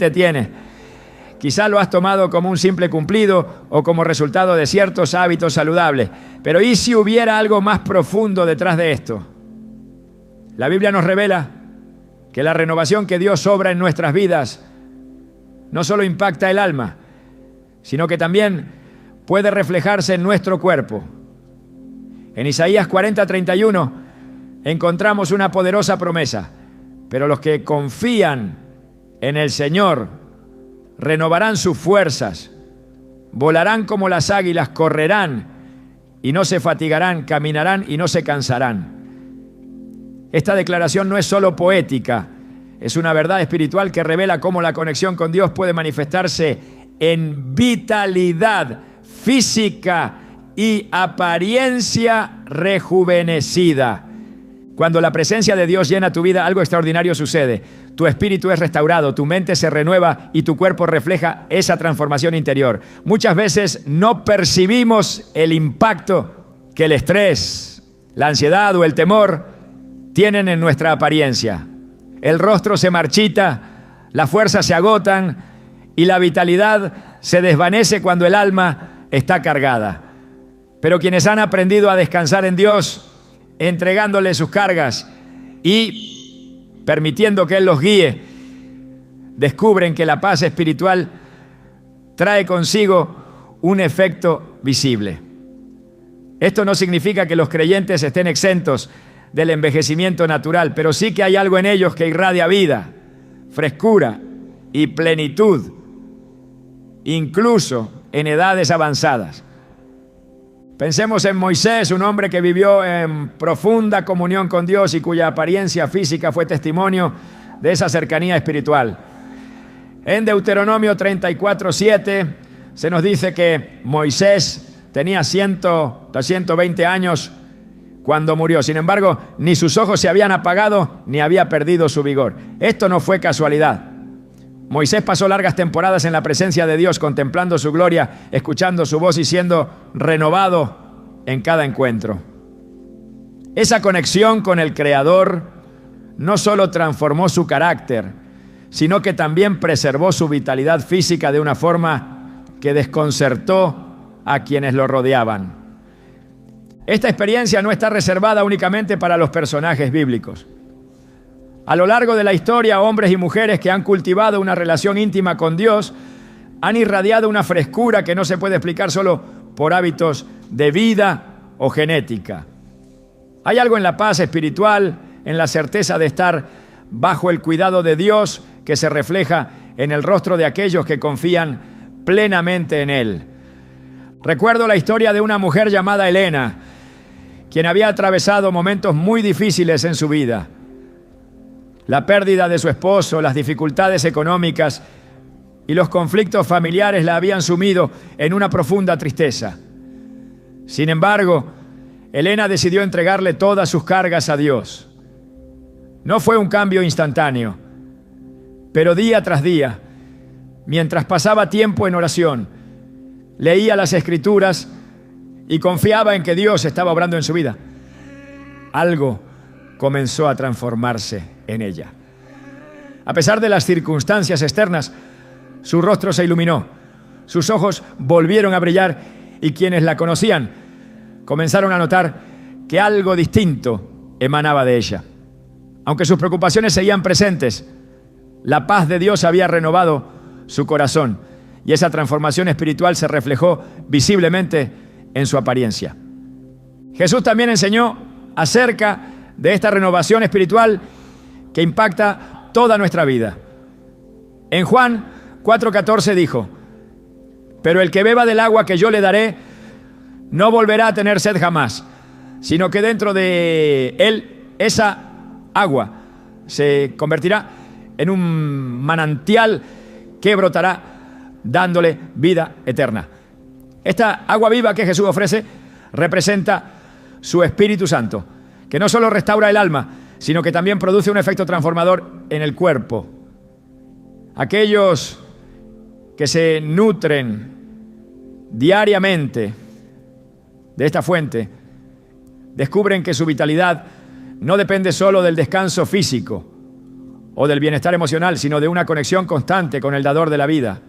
te tiene. Quizá lo has tomado como un simple cumplido o como resultado de ciertos hábitos saludables. Pero ¿y si hubiera algo más profundo detrás de esto? La Biblia nos revela que la renovación que Dios obra en nuestras vidas no solo impacta el alma, sino que también puede reflejarse en nuestro cuerpo. En Isaías 40:31 encontramos una poderosa promesa. Pero los que confían en el Señor renovarán sus fuerzas, volarán como las águilas, correrán y no se fatigarán, caminarán y no se cansarán. Esta declaración no es solo poética, es una verdad espiritual que revela cómo la conexión con Dios puede manifestarse en vitalidad física y apariencia rejuvenecida. Cuando la presencia de Dios llena tu vida, algo extraordinario sucede. Tu espíritu es restaurado, tu mente se renueva y tu cuerpo refleja esa transformación interior. Muchas veces no percibimos el impacto que el estrés, la ansiedad o el temor tienen en nuestra apariencia. El rostro se marchita, las fuerzas se agotan y la vitalidad se desvanece cuando el alma está cargada. Pero quienes han aprendido a descansar en Dios, entregándole sus cargas y permitiendo que Él los guíe, descubren que la paz espiritual trae consigo un efecto visible. Esto no significa que los creyentes estén exentos del envejecimiento natural, pero sí que hay algo en ellos que irradia vida, frescura y plenitud, incluso en edades avanzadas. Pensemos en Moisés, un hombre que vivió en profunda comunión con Dios y cuya apariencia física fue testimonio de esa cercanía espiritual. En Deuteronomio 34:7 se nos dice que Moisés tenía 120 años cuando murió. Sin embargo, ni sus ojos se habían apagado ni había perdido su vigor. Esto no fue casualidad. Moisés pasó largas temporadas en la presencia de Dios, contemplando su gloria, escuchando su voz y siendo renovado en cada encuentro. Esa conexión con el Creador no solo transformó su carácter, sino que también preservó su vitalidad física de una forma que desconcertó a quienes lo rodeaban. Esta experiencia no está reservada únicamente para los personajes bíblicos. A lo largo de la historia, hombres y mujeres que han cultivado una relación íntima con Dios han irradiado una frescura que no se puede explicar solo por hábitos de vida o genética. Hay algo en la paz espiritual, en la certeza de estar bajo el cuidado de Dios que se refleja en el rostro de aquellos que confían plenamente en Él. Recuerdo la historia de una mujer llamada Elena, quien había atravesado momentos muy difíciles en su vida. La pérdida de su esposo, las dificultades económicas y los conflictos familiares la habían sumido en una profunda tristeza. Sin embargo, Elena decidió entregarle todas sus cargas a Dios. No fue un cambio instantáneo, pero día tras día, mientras pasaba tiempo en oración, leía las Escrituras y confiaba en que Dios estaba obrando en su vida, algo comenzó a transformarse en ella. A pesar de las circunstancias externas, su rostro se iluminó, sus ojos volvieron a brillar y quienes la conocían comenzaron a notar que algo distinto emanaba de ella. Aunque sus preocupaciones seguían presentes, la paz de Dios había renovado su corazón y esa transformación espiritual se reflejó visiblemente en su apariencia. Jesús también enseñó acerca de esta renovación espiritual que impacta toda nuestra vida. En Juan 4:14 dijo: pero el que beba del agua que yo le daré no volverá a tener sed jamás, sino que dentro de él esa agua se convertirá en un manantial que brotará dándole vida eterna. Esta agua viva que Jesús ofrece representa su Espíritu Santo, que no solo restaura el alma, sino que también produce un efecto transformador en el cuerpo. Aquellos que se nutren diariamente de esta fuente descubren que su vitalidad no depende solo del descanso físico o del bienestar emocional, sino de una conexión constante con el dador de la vida.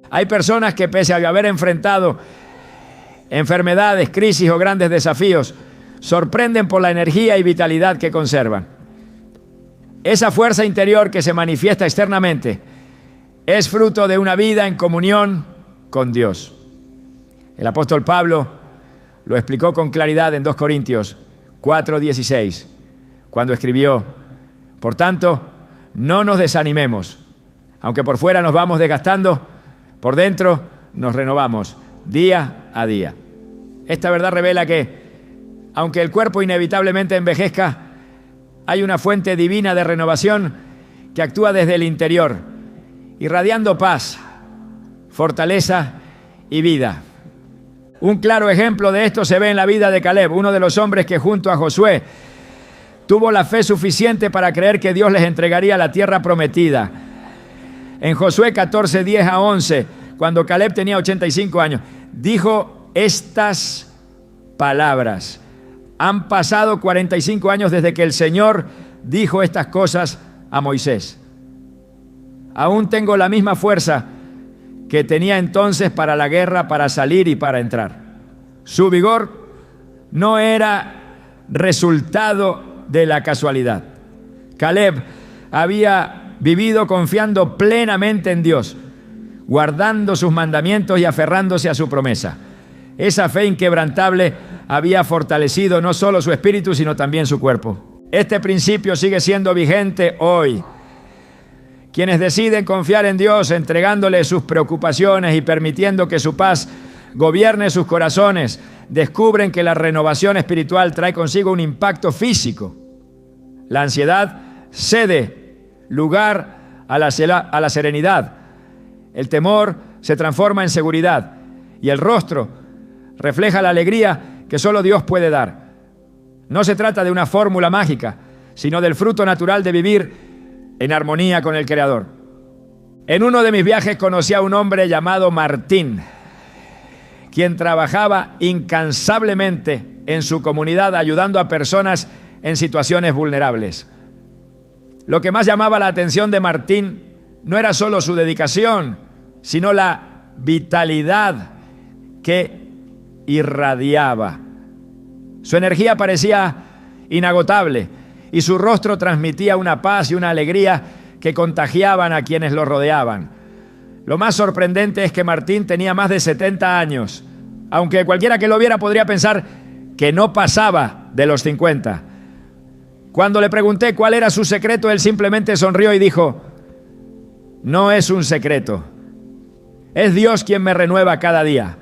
Hay personas que, pese a haber enfrentado enfermedades, crisis o grandes desafíos, sorprenden por la energía y vitalidad que conservan. Esa fuerza interior que se manifiesta externamente es fruto de una vida en comunión con Dios. El apóstol Pablo lo explicó con claridad en 2 Corintios 4:16, cuando escribió: por tanto, no nos desanimemos, aunque por fuera nos vamos desgastando, por dentro nos renovamos día a día. Esta verdad revela que, aunque el cuerpo inevitablemente envejezca, hay una fuente divina de renovación que actúa desde el interior, irradiando paz, fortaleza y vida. Un claro ejemplo de esto se ve en la vida de Caleb, uno de los hombres que junto a Josué tuvo la fe suficiente para creer que Dios les entregaría la tierra prometida. En Josué 14:10-11, cuando Caleb tenía 85 años, dijo estas palabras: han pasado 45 años desde que el Señor dijo estas cosas a Moisés. Aún tengo la misma fuerza que tenía entonces para la guerra, para salir y para entrar. Su vigor no era resultado de la casualidad. Caleb había vivido confiando plenamente en Dios, guardando sus mandamientos y aferrándose a su promesa. Esa fe inquebrantable había fortalecido no solo su espíritu, sino también su cuerpo. Este principio sigue siendo vigente hoy. Quienes deciden confiar en Dios, entregándole sus preocupaciones y permitiendo que su paz gobierne sus corazones, descubren que la renovación espiritual trae consigo un impacto físico. La ansiedad cede lugar a la serenidad. El temor se transforma en seguridad y el rostro refleja la alegría que solo Dios puede dar. No se trata de una fórmula mágica, sino del fruto natural de vivir en armonía con el Creador. En uno de mis viajes conocí a un hombre llamado Martín, quien trabajaba incansablemente en su comunidad ayudando a personas en situaciones vulnerables. Lo que más llamaba la atención de Martín no era solo su dedicación, sino la vitalidad que irradiaba. Su energía parecía inagotable y su rostro transmitía una paz y una alegría que contagiaban a quienes lo rodeaban. Lo más sorprendente es que Martín tenía más de 70 años, aunque cualquiera que lo viera podría pensar que no pasaba de los 50. Cuando le pregunté cuál era su secreto, él simplemente sonrió y dijo: no es un secreto, es Dios quien me renueva cada día.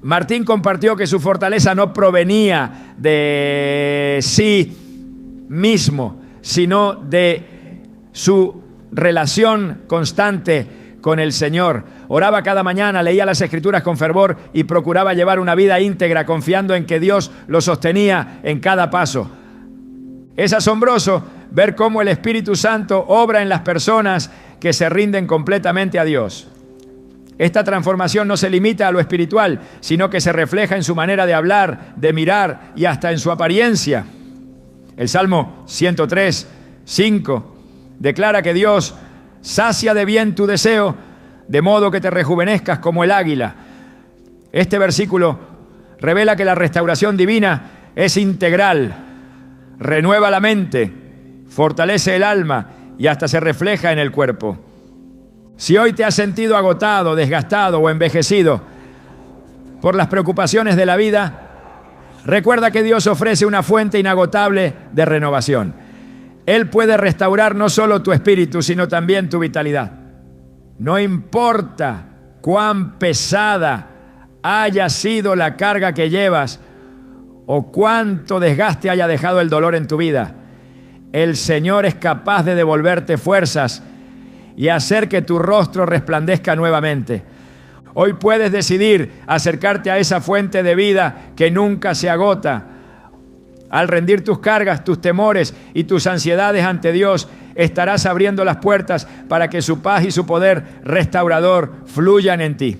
Martín compartió que su fortaleza no provenía de sí mismo, sino de su relación constante con el Señor. Oraba cada mañana, leía las Escrituras con fervor y procuraba llevar una vida íntegra, confiando en que Dios lo sostenía en cada paso. Es asombroso ver cómo el Espíritu Santo obra en las personas que se rinden completamente a Dios. Esta transformación no se limita a lo espiritual, sino que se refleja en su manera de hablar, de mirar y hasta en su apariencia. El Salmo 103:5 declara que Dios sacia de bien tu deseo, de modo que te rejuvenezcas como el águila. Este versículo revela que la restauración divina es integral, renueva la mente, fortalece el alma y hasta se refleja en el cuerpo. Si hoy te has sentido agotado, desgastado o envejecido por las preocupaciones de la vida, recuerda que Dios ofrece una fuente inagotable de renovación. Él puede restaurar no solo tu espíritu, sino también tu vitalidad. No importa cuán pesada haya sido la carga que llevas o cuánto desgaste haya dejado el dolor en tu vida, el Señor es capaz de devolverte fuerzas y hacer que tu rostro resplandezca nuevamente. Hoy puedes decidir acercarte a esa fuente de vida que nunca se agota. Al rendir tus cargas, tus temores y tus ansiedades ante Dios, estarás abriendo las puertas para que su paz y su poder restaurador fluyan en ti.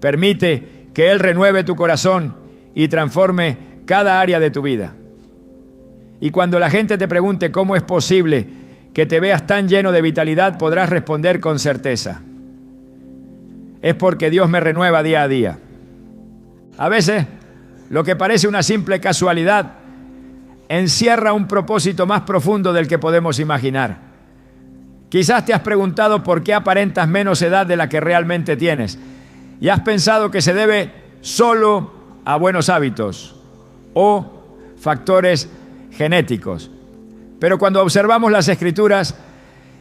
Permite que Él renueve tu corazón y transforme cada área de tu vida. Y cuando la gente te pregunte cómo es posible que te veas tan lleno de vitalidad, podrás responder con certeza: es porque Dios me renueva día a día. A veces, lo que parece una simple casualidad encierra un propósito más profundo del que podemos imaginar. Quizás te has preguntado por qué aparentas menos edad de la que realmente tienes y has pensado que se debe solo a buenos hábitos o factores genéticos. Pero cuando observamos las Escrituras,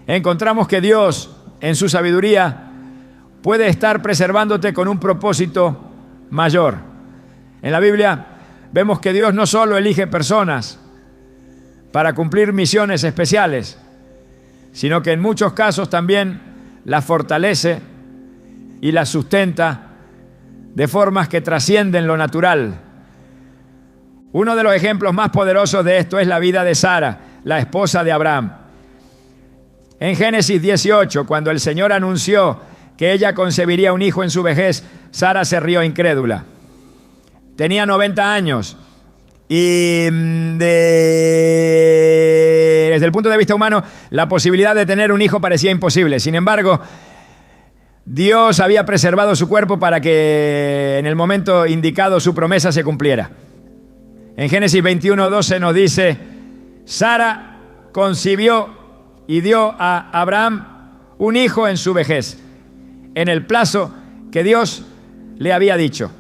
encontramos que Dios, en su sabiduría, puede estar preservándote con un propósito mayor. En la Biblia vemos que Dios no solo elige personas para cumplir misiones especiales, sino que en muchos casos también las fortalece y las sustenta de formas que trascienden lo natural. Uno de los ejemplos más poderosos de esto es la vida de Sara, la esposa de Abraham. En Génesis 18, cuando el Señor anunció que ella concebiría un hijo en su vejez, Sara se rió incrédula. Tenía 90 años y desde el punto de vista humano, la posibilidad de tener un hijo parecía imposible. Sin embargo, Dios había preservado su cuerpo para que en el momento indicado su promesa se cumpliera. En Génesis 21:12 nos dice: Sara concibió y dio a Abraham un hijo en su vejez, en el plazo que Dios le había dicho.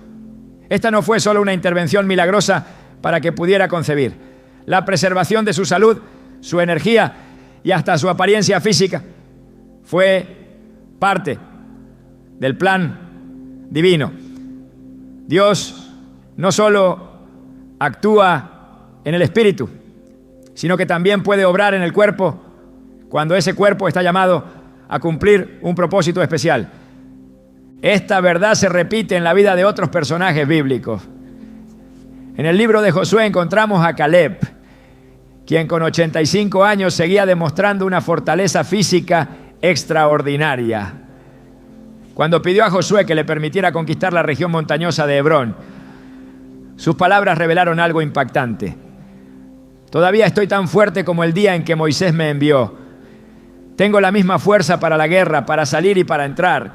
Esta no fue solo una intervención milagrosa para que pudiera concebir. La preservación de su salud, su energía y hasta su apariencia física fue parte del plan divino. Dios no solo actúa en el espíritu, sino que también puede obrar en el cuerpo cuando ese cuerpo está llamado a cumplir un propósito especial. Esta verdad se repite en la vida de otros personajes bíblicos. En el libro de Josué encontramos a Caleb, quien con 85 años seguía demostrando una fortaleza física extraordinaria. Cuando pidió a Josué que le permitiera conquistar la región montañosa de Hebrón, sus palabras revelaron algo impactante. Todavía estoy tan fuerte como el día en que Moisés me envió. Tengo la misma fuerza para la guerra, para salir y para entrar.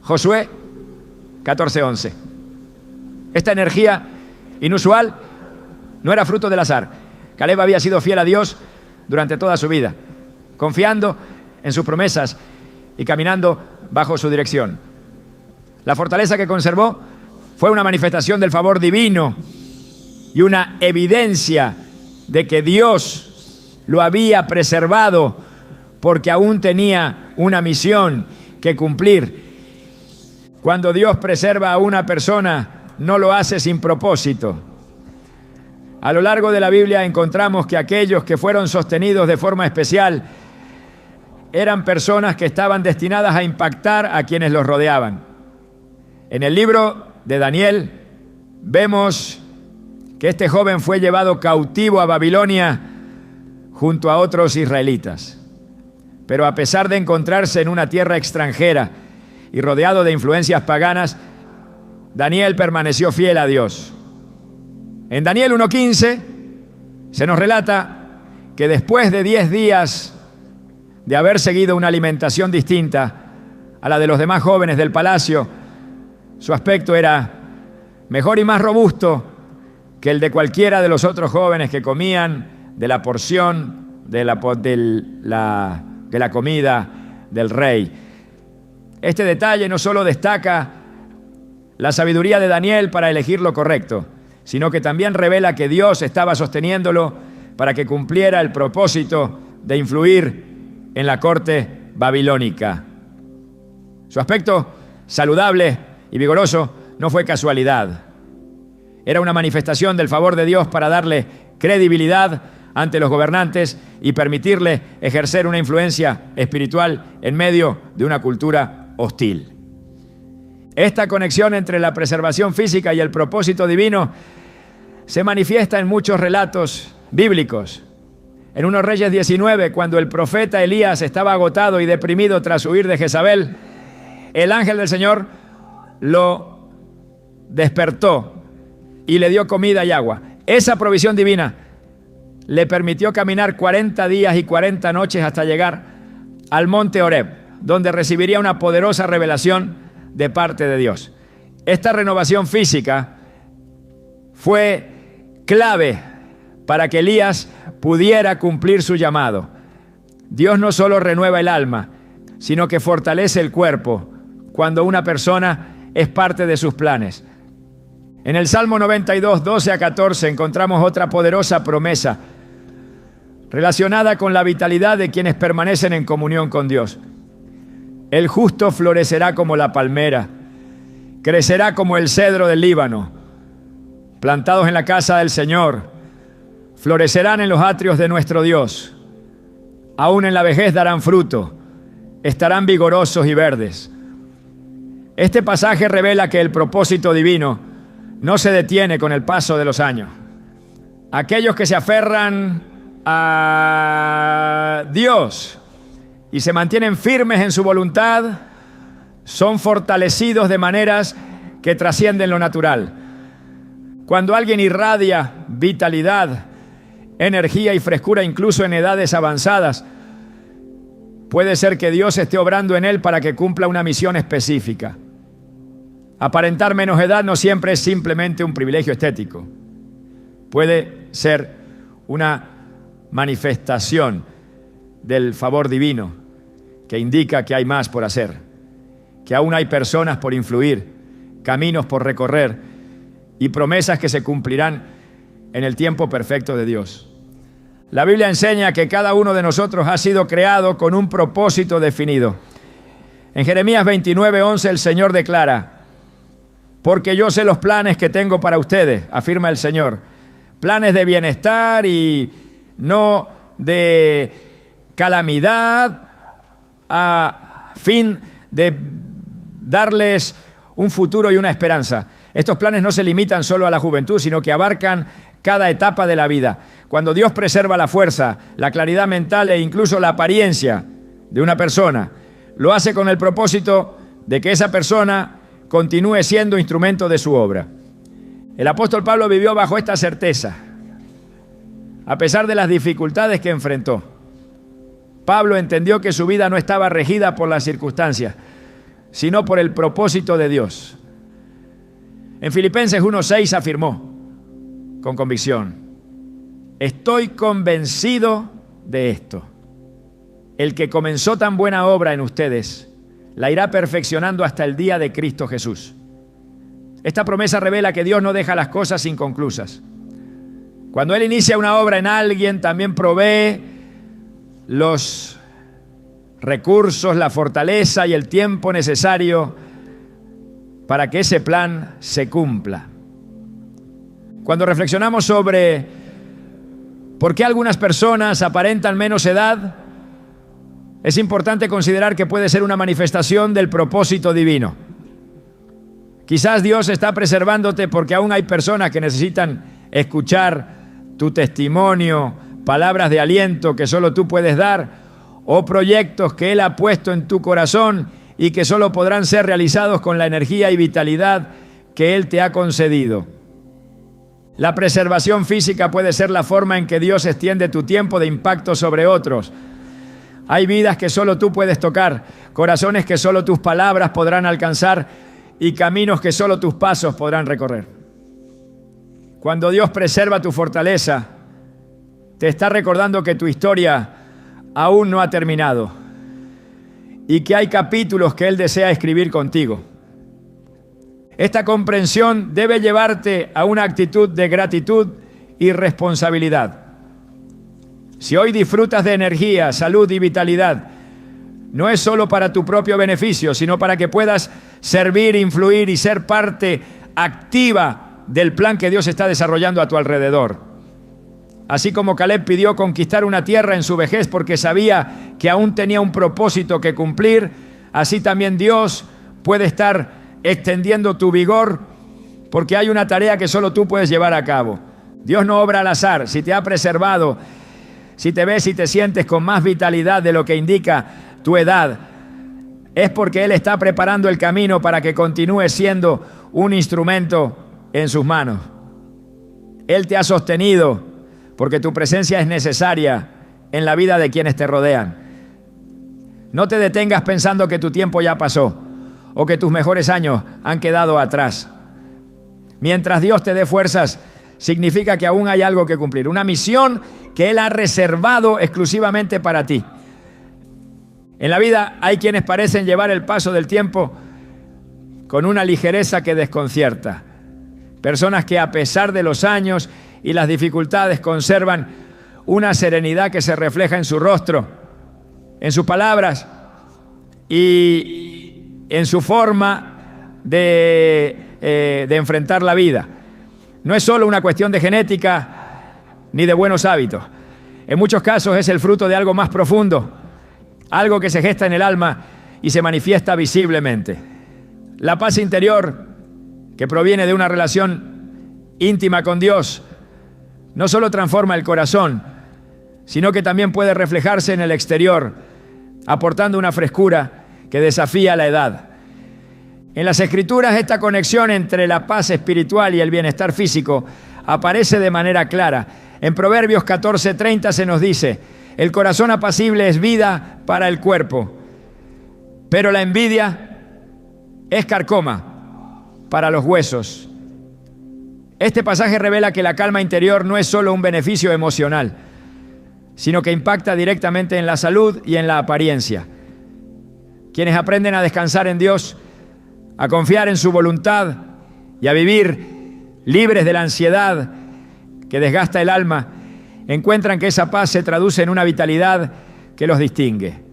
Josué 14:11. Esta energía inusual no era fruto del azar. Caleb había sido fiel a Dios durante toda su vida, confiando en sus promesas y caminando bajo su dirección. La fortaleza que conservó fue una manifestación del favor divino y una evidencia de que Dios lo había preservado porque aún tenía una misión que cumplir. Cuando Dios preserva a una persona, no lo hace sin propósito. A lo largo de la Biblia encontramos que aquellos que fueron sostenidos de forma especial eran personas que estaban destinadas a impactar a quienes los rodeaban. En el libro de Daniel vemos que este joven fue llevado cautivo a Babilonia junto a otros israelitas. Pero a pesar de encontrarse en una tierra extranjera y rodeado de influencias paganas, Daniel permaneció fiel a Dios. En Daniel 1:15 se nos relata que después de 10 días de haber seguido una alimentación distinta a la de los demás jóvenes del palacio, su aspecto era mejor y más robusto que el de cualquiera de los otros jóvenes que comían de la porción de la comida del rey. Este detalle no solo destaca la sabiduría de Daniel para elegir lo correcto, sino que también revela que Dios estaba sosteniéndolo para que cumpliera el propósito de influir en la corte babilónica. Su aspecto saludable y vigoroso no fue casualidad. Era una manifestación del favor de Dios para darle credibilidad ante los gobernantes y permitirle ejercer una influencia espiritual en medio de una cultura hostil. Esta conexión entre la preservación física y el propósito divino se manifiesta en muchos relatos bíblicos. En 1 Reyes 19, cuando el profeta Elías estaba agotado y deprimido tras huir de Jezabel, el ángel del Señor lo despertó y le dio comida y agua. Esa provisión divina le permitió caminar 40 días y 40 noches hasta llegar al monte Horeb, donde recibiría una poderosa revelación de parte de Dios. Esta renovación física fue clave para que Elías pudiera cumplir su llamado. Dios no solo renueva el alma, sino que fortalece el cuerpo cuando una persona es parte de sus planes. En el Salmo 92, 12 a 14 encontramos otra poderosa promesa relacionada con la vitalidad de quienes permanecen en comunión con Dios. El justo florecerá como la palmera, crecerá como el cedro del Líbano, plantados en la casa del Señor, florecerán en los atrios de nuestro Dios. Aún en la vejez darán fruto, estarán vigorosos y verdes. Este pasaje revela que el propósito divino no se detiene con el paso de los años. Aquellos que se aferran a Dios y se mantienen firmes en su voluntad son fortalecidos de maneras que trascienden lo natural. Cuando alguien irradia vitalidad, energía y frescura incluso en edades avanzadas, puede ser que Dios esté obrando en él para que cumpla una misión específica. Aparentar menos edad no siempre es simplemente un privilegio estético. Puede ser una manifestación del favor divino que indica que hay más por hacer, que aún hay personas por influir, caminos por recorrer y promesas que se cumplirán en el tiempo perfecto de Dios. La Biblia enseña que cada uno de nosotros ha sido creado con un propósito definido. En Jeremías 29:11 el Señor declara: porque yo sé los planes que tengo para ustedes, afirma el Señor, planes de bienestar y no de calamidad, a fin de darles un futuro y una esperanza. Estos planes no se limitan solo a la juventud, sino que abarcan cada etapa de la vida. Cuando Dios preserva la fuerza, la claridad mental e incluso la apariencia de una persona, lo hace con el propósito de que esa persona continúe siendo instrumento de su obra. El apóstol Pablo vivió bajo esta certeza, a pesar de las dificultades que enfrentó. Pablo entendió que su vida no estaba regida por las circunstancias, sino por el propósito de Dios. En Filipenses 1:6 afirmó con convicción: estoy convencido de esto. El que comenzó tan buena obra en ustedes, la irá perfeccionando hasta el día de Cristo Jesús. Esta promesa revela que Dios no deja las cosas inconclusas. Cuando Él inicia una obra en alguien, también provee los recursos, la fortaleza y el tiempo necesario para que ese plan se cumpla. Cuando reflexionamos sobre por qué algunas personas aparentan menos edad, es importante considerar que puede ser una manifestación del propósito divino. Quizás Dios está preservándote porque aún hay personas que necesitan escuchar tu testimonio, palabras de aliento que solo tú puedes dar, o proyectos que Él ha puesto en tu corazón y que solo podrán ser realizados con la energía y vitalidad que Él te ha concedido. La preservación física puede ser la forma en que Dios extiende tu tiempo de impacto sobre otros. Hay vidas que solo tú puedes tocar, corazones que solo tus palabras podrán alcanzar y caminos que solo tus pasos podrán recorrer. Cuando Dios preserva tu fortaleza, te está recordando que tu historia aún no ha terminado y que hay capítulos que Él desea escribir contigo. Esta comprensión debe llevarte a una actitud de gratitud y responsabilidad. Si hoy disfrutas de energía, salud y vitalidad, no es solo para tu propio beneficio, sino para que puedas servir, influir y ser parte activa del plan que Dios está desarrollando a tu alrededor. Así como Caleb pidió conquistar una tierra en su vejez porque sabía que aún tenía un propósito que cumplir, así también Dios puede estar extendiendo tu vigor porque hay una tarea que solo tú puedes llevar a cabo. Dios no obra al azar. Si te ha preservado, si te ves y te sientes con más vitalidad de lo que indica tu edad, es porque Él está preparando el camino para que continúes siendo un instrumento en sus manos. Él te ha sostenido porque tu presencia es necesaria en la vida de quienes te rodean. No te detengas pensando que tu tiempo ya pasó o que tus mejores años han quedado atrás. Mientras Dios te dé fuerzas, significa que aún hay algo que cumplir, una misión que Él ha reservado exclusivamente para ti. En la vida hay quienes parecen llevar el paso del tiempo con una ligereza que desconcierta. Personas que a pesar de los años y las dificultades conservan una serenidad que se refleja en su rostro, en sus palabras y en su forma de enfrentar la vida. No es solo una cuestión de genética ni de buenos hábitos. En muchos casos es el fruto de algo más profundo, algo que se gesta en el alma y se manifiesta visiblemente. La paz interior que proviene de una relación íntima con Dios no solo transforma el corazón, sino que también puede reflejarse en el exterior, aportando una frescura que desafía la edad. En las Escrituras, esta conexión entre la paz espiritual y el bienestar físico aparece de manera clara. En Proverbios 14:30 se nos dice: el corazón apacible es vida para el cuerpo, pero la envidia es carcoma para los huesos. Este pasaje revela que la calma interior no es solo un beneficio emocional, sino que impacta directamente en la salud y en la apariencia. Quienes aprenden a descansar en Dios, a confiar en su voluntad y a vivir libres de la ansiedad que desgasta el alma, encuentran que esa paz se traduce en una vitalidad que los distingue.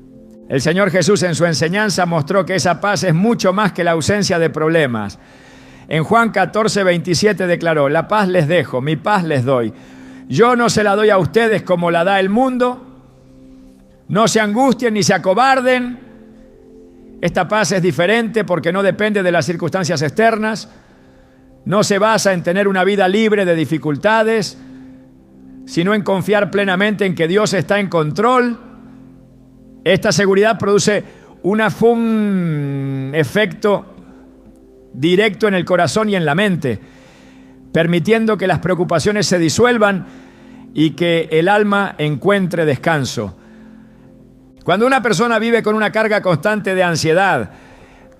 El Señor Jesús en su enseñanza mostró que esa paz es mucho más que la ausencia de problemas. En Juan 14:27 declaró: la paz les dejo, mi paz les doy. Yo no se la doy a ustedes como la da el mundo. No se angustien ni se acobarden. Esta paz es diferente porque no depende de las circunstancias externas. No se basa en tener una vida libre de dificultades, sino en confiar plenamente en que Dios está en control. Esta seguridad produce un efecto directo en el corazón y en la mente, permitiendo que las preocupaciones se disuelvan y que el alma encuentre descanso. Cuando una persona vive con una carga constante de ansiedad,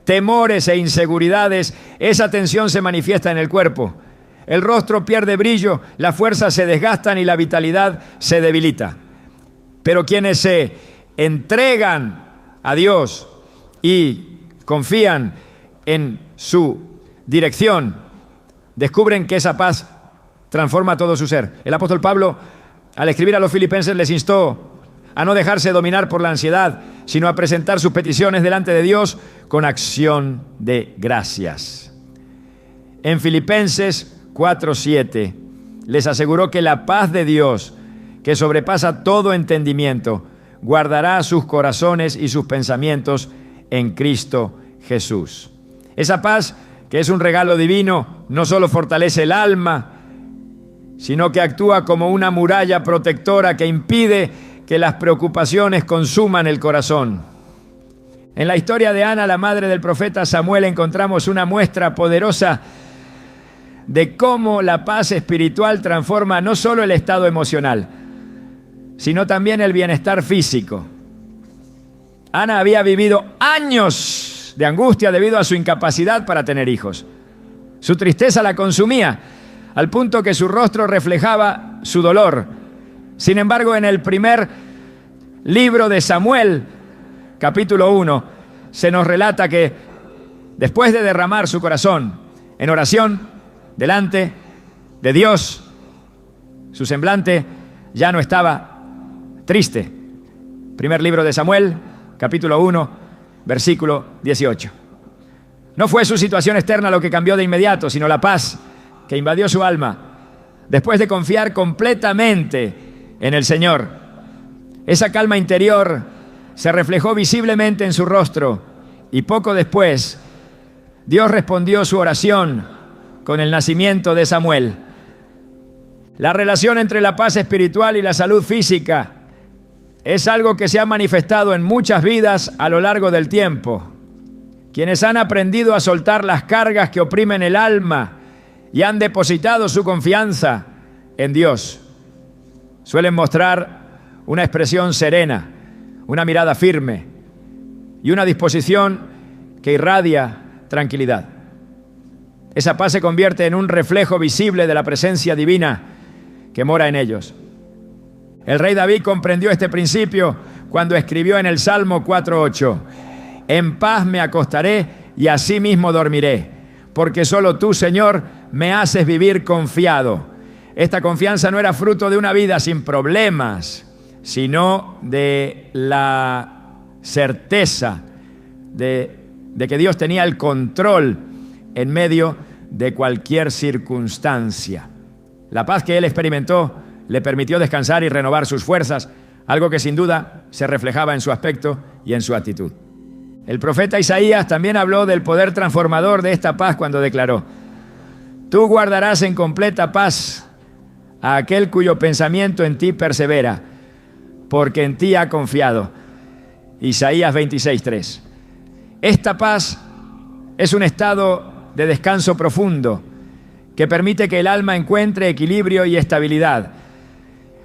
temores e inseguridades, esa tensión se manifiesta en el cuerpo. El rostro pierde brillo, las fuerzas se desgastan y la vitalidad se debilita. Pero quienes se entregan a Dios y confían en su dirección, descubren que esa paz transforma todo su ser. El apóstol Pablo, al escribir a los filipenses, les instó a no dejarse dominar por la ansiedad, sino a presentar sus peticiones delante de Dios con acción de gracias. En Filipenses 4:7 les aseguró que la paz de Dios, que sobrepasa todo entendimiento, guardará sus corazones y sus pensamientos en Cristo Jesús. Esa paz, que es un regalo divino, no solo fortalece el alma, sino que actúa como una muralla protectora que impide que las preocupaciones consuman el corazón. En la historia de Ana, la madre del profeta Samuel, encontramos una muestra poderosa de cómo la paz espiritual transforma no solo el estado emocional, sino también el bienestar físico. Ana había vivido años de angustia debido a su incapacidad para tener hijos. Su tristeza la consumía, al punto que su rostro reflejaba su dolor. Sin embargo, en el primer libro de Samuel, capítulo 1, se nos relata que después de derramar su corazón en oración delante de Dios, su semblante ya no estaba triste. Primer libro de Samuel, capítulo 1, versículo 18. No fue su situación externa lo que cambió de inmediato, sino la paz que invadió su alma después de confiar completamente en el Señor. Esa calma interior se reflejó visiblemente en su rostro y poco después Dios respondió su oración con el nacimiento de Samuel. La relación entre la paz espiritual y la salud física es algo que se ha manifestado en muchas vidas a lo largo del tiempo. Quienes han aprendido a soltar las cargas que oprimen el alma y han depositado su confianza en Dios, suelen mostrar una expresión serena, una mirada firme y una disposición que irradia tranquilidad. Esa paz se convierte en un reflejo visible de la presencia divina que mora en ellos. El rey David comprendió este principio cuando escribió en el Salmo 4:8: en paz me acostaré y asimismo dormiré, porque solo tú, Señor, me haces vivir confiado. Esta confianza no era fruto de una vida sin problemas, sino de la certeza de que Dios tenía el control en medio de cualquier circunstancia. La paz que él experimentó le permitió descansar y renovar sus fuerzas, algo que sin duda se reflejaba en su aspecto y en su actitud. El profeta Isaías también habló del poder transformador de esta paz cuando declaró: tú guardarás en completa paz a aquel cuyo pensamiento en ti persevera, porque en ti ha confiado. Isaías 26:3. Esta paz es un estado de descanso profundo que permite que el alma encuentre equilibrio y estabilidad,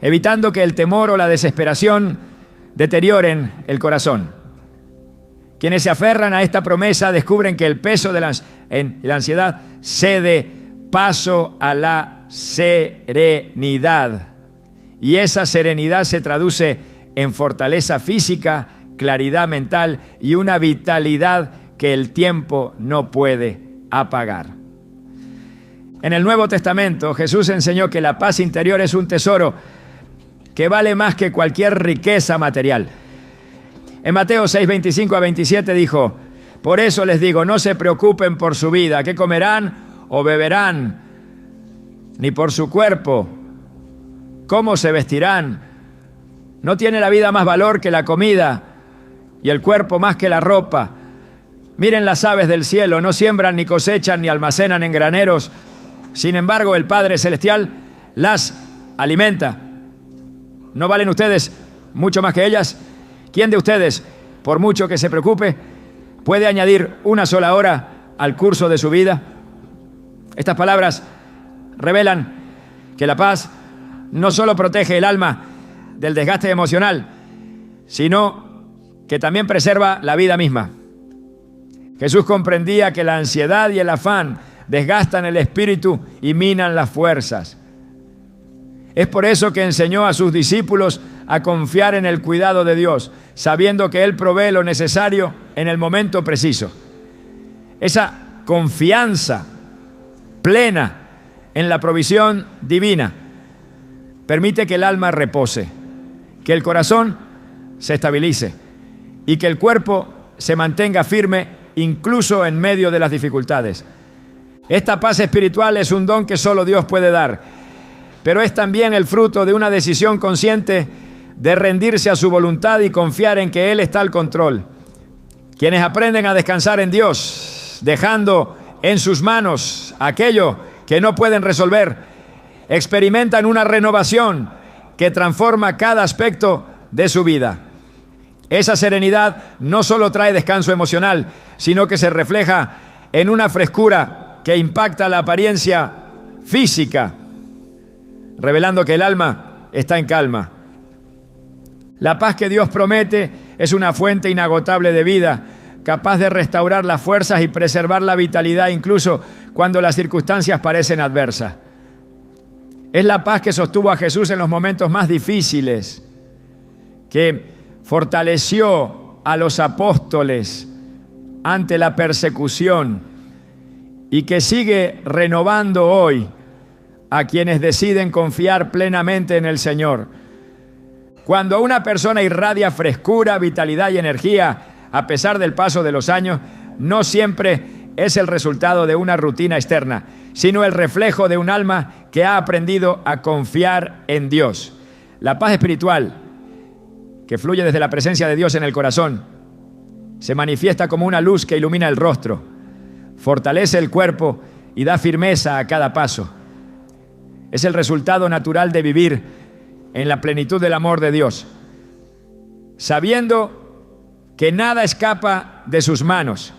evitando que el temor o la desesperación deterioren el corazón. Quienes se aferran a esta promesa descubren que el peso de la ansiedad cede paso a la serenidad. Y esa serenidad se traduce en fortaleza física, claridad mental y una vitalidad que el tiempo no puede apagar. En el Nuevo Testamento, Jesús enseñó que la paz interior es un tesoro que vale más que cualquier riqueza material. En Mateo 6:25-27 dijo: por eso les digo, no se preocupen por su vida, qué comerán o beberán, ni por su cuerpo, cómo se vestirán. ¿No tiene la vida más valor que la comida y el cuerpo más que la ropa? Miren las aves del cielo, no siembran, ni cosechan, ni almacenan en graneros. Sin embargo, el Padre Celestial las alimenta. ¿No valen ustedes mucho más que ellas? ¿Quién de ustedes, por mucho que se preocupe, puede añadir una sola hora al curso de su vida? Estas palabras revelan que la paz no solo protege el alma del desgaste emocional, sino que también preserva la vida misma. Jesús comprendía que la ansiedad y el afán desgastan el espíritu y minan las fuerzas. Es por eso que enseñó a sus discípulos a confiar en el cuidado de Dios, sabiendo que Él provee lo necesario en el momento preciso. Esa confianza plena en la provisión divina permite que el alma repose, que el corazón se estabilice y que el cuerpo se mantenga firme incluso en medio de las dificultades. Esta paz espiritual es un don que solo Dios puede dar, pero es también el fruto de una decisión consciente de rendirse a su voluntad y confiar en que Él está al control. Quienes aprenden a descansar en Dios, dejando en sus manos aquello que no pueden resolver, experimentan una renovación que transforma cada aspecto de su vida. Esa serenidad no solo trae descanso emocional, sino que se refleja en una frescura que impacta la apariencia física, revelando que el alma está en calma. La paz que Dios promete es una fuente inagotable de vida, capaz de restaurar las fuerzas y preservar la vitalidad incluso cuando las circunstancias parecen adversas. Es la paz que sostuvo a Jesús en los momentos más difíciles, que fortaleció a los apóstoles ante la persecución y que sigue renovando hoy a quienes deciden confiar plenamente en el Señor. Cuando una persona irradia frescura, vitalidad y energía a pesar del paso de los años, no siempre es el resultado de una rutina externa, sino el reflejo de un alma que ha aprendido a confiar en Dios. La paz espiritual, que fluye desde la presencia de Dios en el corazón, se manifiesta como una luz que ilumina el rostro, fortalece el cuerpo y da firmeza a cada paso. Es el resultado natural de vivir en la plenitud del amor de Dios, sabiendo que nada escapa de sus manos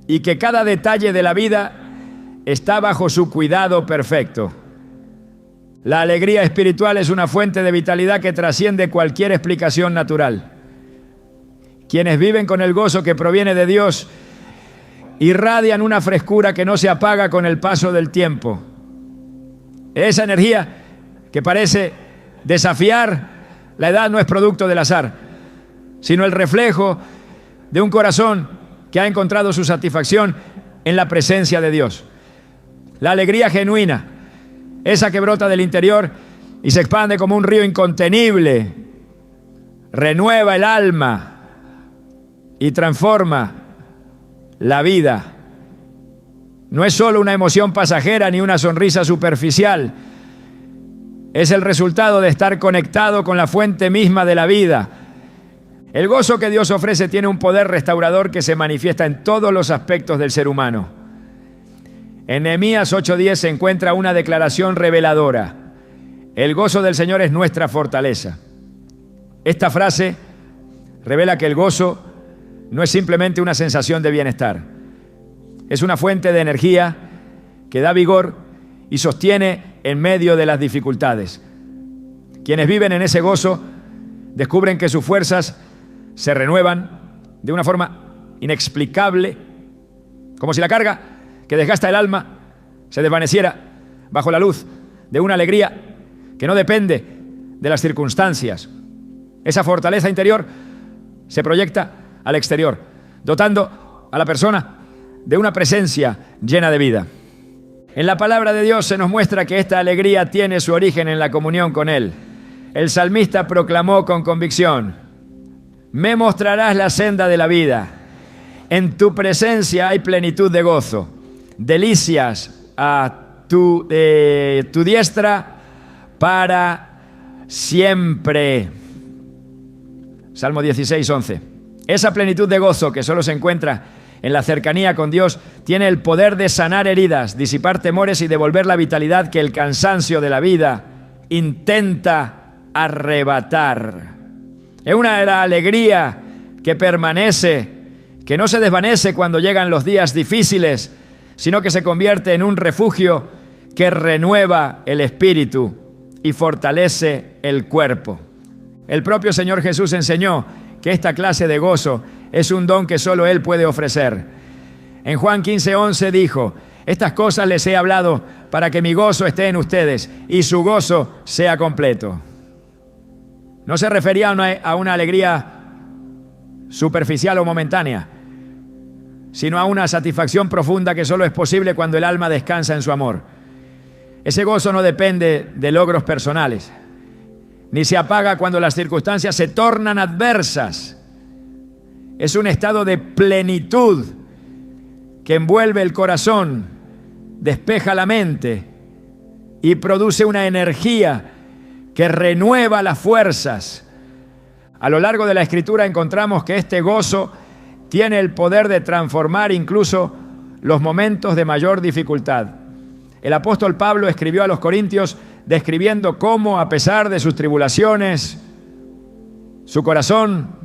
y que cada detalle de la vida está bajo su cuidado perfecto. La alegría espiritual es una fuente de vitalidad que trasciende cualquier explicación natural. Quienes viven con el gozo que proviene de Dios irradian una frescura que no se apaga con el paso del tiempo. Esa energía que parece desafiar la edad no es producto del azar, sino el reflejo de un corazón que ha encontrado su satisfacción en la presencia de Dios. La alegría genuina, esa que brota del interior y se expande como un río incontenible, renueva el alma y transforma la vida. No es solo una emoción pasajera ni una sonrisa superficial. Es el resultado de estar conectado con la fuente misma de la vida. El gozo que Dios ofrece tiene un poder restaurador que se manifiesta en todos los aspectos del ser humano. En Nehemías 8:10 se encuentra una declaración reveladora. El gozo del Señor es nuestra fortaleza. Esta frase revela que el gozo no es simplemente una sensación de bienestar. Es una fuente de energía que da vigor y sostiene en medio de las dificultades. Quienes viven en ese gozo descubren que sus fuerzas se renuevan de una forma inexplicable, como si la carga que desgasta el alma se desvaneciera bajo la luz de una alegría que no depende de las circunstancias. Esa fortaleza interior se proyecta al exterior, dotando a la persona de una presencia llena de vida. En la palabra de Dios se nos muestra que esta alegría tiene su origen en la comunión con Él. El salmista proclamó con convicción: me mostrarás la senda de la vida. En tu presencia hay plenitud de gozo, delicias a tu diestra para siempre. Salmo 16:11. Esa plenitud de gozo que solo se encuentra en la cercanía con Dios tiene el poder de sanar heridas, disipar temores y devolver la vitalidad que el cansancio de la vida intenta arrebatar. Es una alegría que permanece, que no se desvanece cuando llegan los días difíciles, sino que se convierte en un refugio que renueva el espíritu y fortalece el cuerpo. El propio Señor Jesús enseñó que esta clase de gozo es un don que solo Él puede ofrecer. En Juan 15:11 dijo: estas cosas les he hablado para que mi gozo esté en ustedes y su gozo sea completo. No se refería a una alegría superficial o momentánea, sino a una satisfacción profunda que solo es posible cuando el alma descansa en su amor. Ese gozo no depende de logros personales, ni se apaga cuando las circunstancias se tornan adversas. Es un estado de plenitud que envuelve el corazón, despeja la mente y produce una energía que renueva las fuerzas. A lo largo de la Escritura encontramos que este gozo tiene el poder de transformar incluso los momentos de mayor dificultad. El apóstol Pablo escribió a los Corintios describiendo cómo, a pesar de sus tribulaciones, su corazón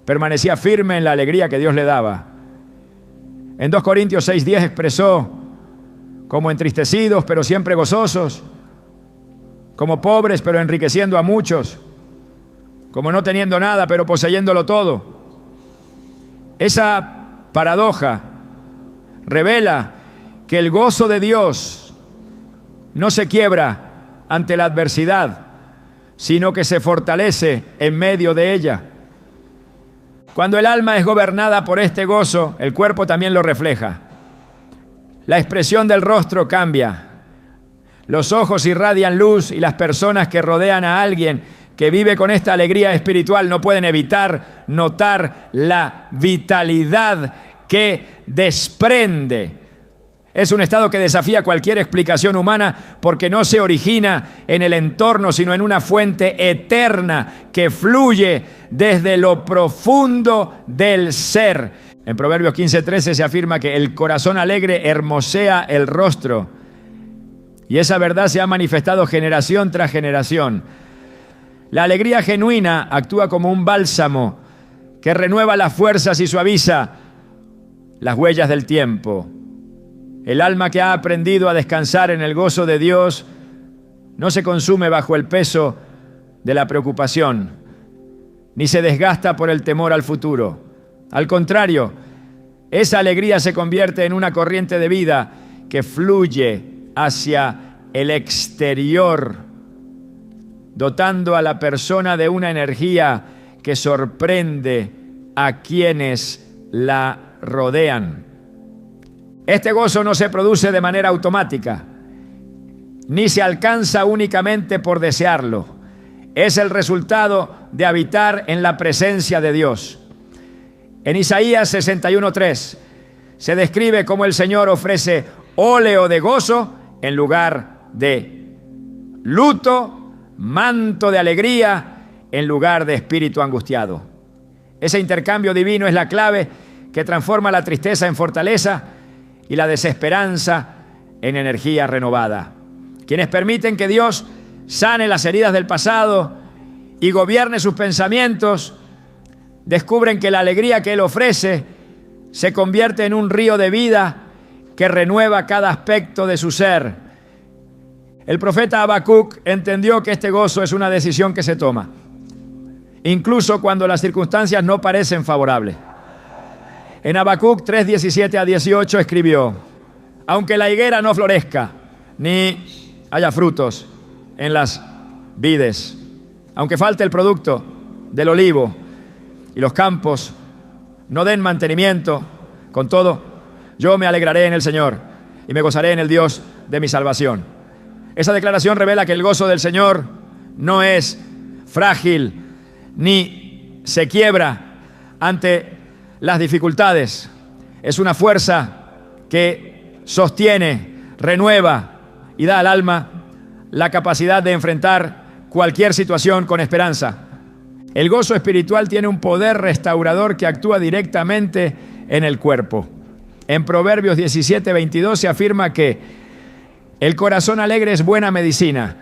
permanecía firme en la alegría que Dios le daba. En 2 Corintios 6:10 expresó: como entristecidos pero siempre gozosos, como pobres pero enriqueciendo a muchos, como no teniendo nada pero poseyéndolo todo. Esa paradoja revela que el gozo de Dios no se quiebra ante la adversidad, sino que se fortalece en medio de ella. Cuando el alma es gobernada por este gozo, el cuerpo también lo refleja. La expresión del rostro cambia. Los ojos irradian luz y las personas que rodean a alguien que vive con esta alegría espiritual no pueden evitar notar la vitalidad que desprende. Es un estado que desafía cualquier explicación humana porque no se origina en el entorno, sino en una fuente eterna que fluye desde lo profundo del ser. En Proverbios 15:13 se afirma que el corazón alegre hermosea el rostro. Y esa verdad se ha manifestado generación tras generación. La alegría genuina actúa como un bálsamo que renueva las fuerzas y suaviza las huellas del tiempo. El alma que ha aprendido a descansar en el gozo de Dios no se consume bajo el peso de la preocupación, ni se desgasta por el temor al futuro. Al contrario, esa alegría se convierte en una corriente de vida que fluye hacia el exterior, dotando a la persona de una energía que sorprende a quienes la rodean. Este gozo no se produce de manera automática, ni se alcanza únicamente por desearlo. Es el resultado de habitar en la presencia de Dios. En Isaías 61:3 se describe cómo el Señor ofrece óleo de gozo en lugar de luto, manto de alegría en lugar de espíritu angustiado. Ese intercambio divino es la clave que transforma la tristeza en fortaleza y la desesperanza en energía renovada. Quienes permiten que Dios sane las heridas del pasado y gobierne sus pensamientos, descubren que la alegría que Él ofrece se convierte en un río de vida que renueva cada aspecto de su ser. El profeta Habacuc entendió que este gozo es una decisión que se toma, incluso cuando las circunstancias no parecen favorables. En Habacuc 3:17-18 escribió: aunque la higuera no florezca, ni haya frutos en las vides, aunque falte el producto del olivo y los campos no den mantenimiento, con todo, yo me alegraré en el Señor y me gozaré en el Dios de mi salvación. Esa declaración revela que el gozo del Señor no es frágil ni se quiebra ante las dificultades. Es una fuerza que sostiene, renueva y da al alma la capacidad de enfrentar cualquier situación con esperanza. El gozo espiritual tiene un poder restaurador que actúa directamente en el cuerpo. En Proverbios 17:22 se afirma que el corazón alegre es buena medicina,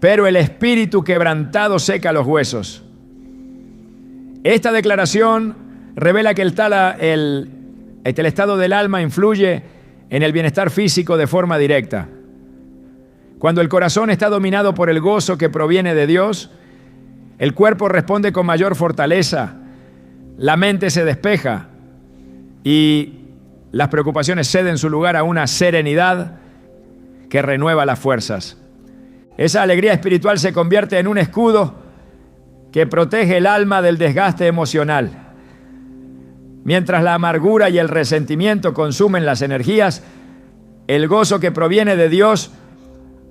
pero el espíritu quebrantado seca los huesos. Esta declaración revela que el estado del alma influye en el bienestar físico de forma directa. Cuando el corazón está dominado por el gozo que proviene de Dios, el cuerpo responde con mayor fortaleza, la mente se despeja y las preocupaciones ceden su lugar a una serenidad que renueva las fuerzas. Esa alegría espiritual se convierte en un escudo que protege el alma del desgaste emocional. Mientras la amargura y el resentimiento consumen las energías, el gozo que proviene de Dios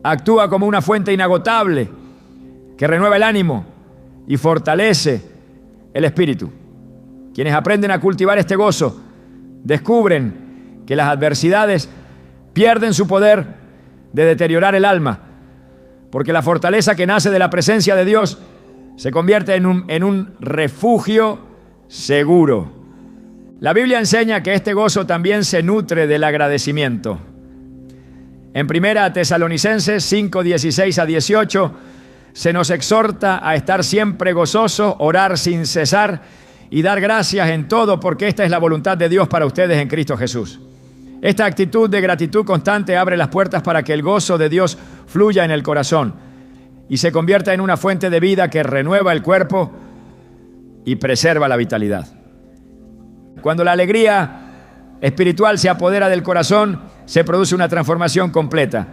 actúa como una fuente inagotable que renueva el ánimo y fortalece el espíritu. Quienes aprenden a cultivar este gozo descubren que las adversidades pierden su poder de deteriorar el alma, porque la fortaleza que nace de la presencia de Dios se convierte en un refugio seguro. La Biblia enseña que este gozo también se nutre del agradecimiento. En 1 Tesalonicenses 5:16-18 se nos exhorta a estar siempre gozosos, orar sin cesar y dar gracias en todo, porque esta es la voluntad de Dios para ustedes en Cristo Jesús. Esta actitud de gratitud constante abre las puertas para que el gozo de Dios fluya en el corazón y se convierta en una fuente de vida que renueva el cuerpo y preserva la vitalidad. Cuando la alegría espiritual se apodera del corazón, se produce una transformación completa.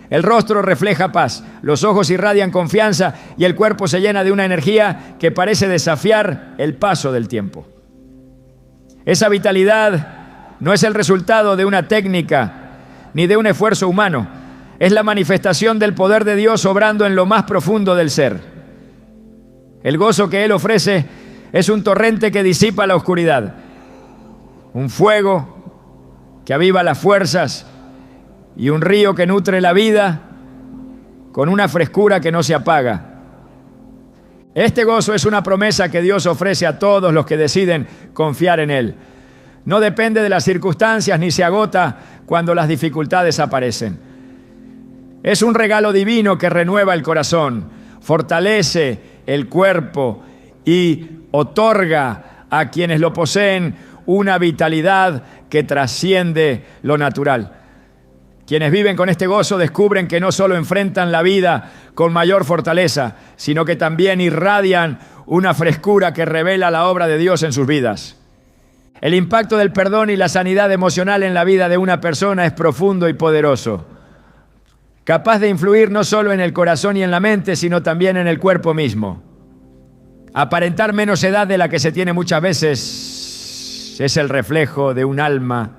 El rostro refleja paz, los ojos irradian confianza y el cuerpo se llena de una energía que parece desafiar el paso del tiempo. Esa vitalidad no es el resultado de una técnica ni de un esfuerzo humano. Es la manifestación del poder de Dios obrando en lo más profundo del ser. El gozo que Él ofrece es un torrente que disipa la oscuridad, un fuego que aviva las fuerzas y un río que nutre la vida con una frescura que no se apaga. Este gozo es una promesa que Dios ofrece a todos los que deciden confiar en Él. No depende de las circunstancias ni se agota cuando las dificultades aparecen. Es un regalo divino que renueva el corazón, fortalece el cuerpo y otorga a quienes lo poseen una vitalidad que trasciende lo natural. Quienes viven con este gozo descubren que no solo enfrentan la vida con mayor fortaleza, sino que también irradian una frescura que revela la obra de Dios en sus vidas. El impacto del perdón y la sanidad emocional en la vida de una persona es profundo y poderoso, capaz de influir no solo en el corazón y en la mente, sino también en el cuerpo mismo. Aparentar menos edad de la que se tiene muchas veces es el reflejo de un alma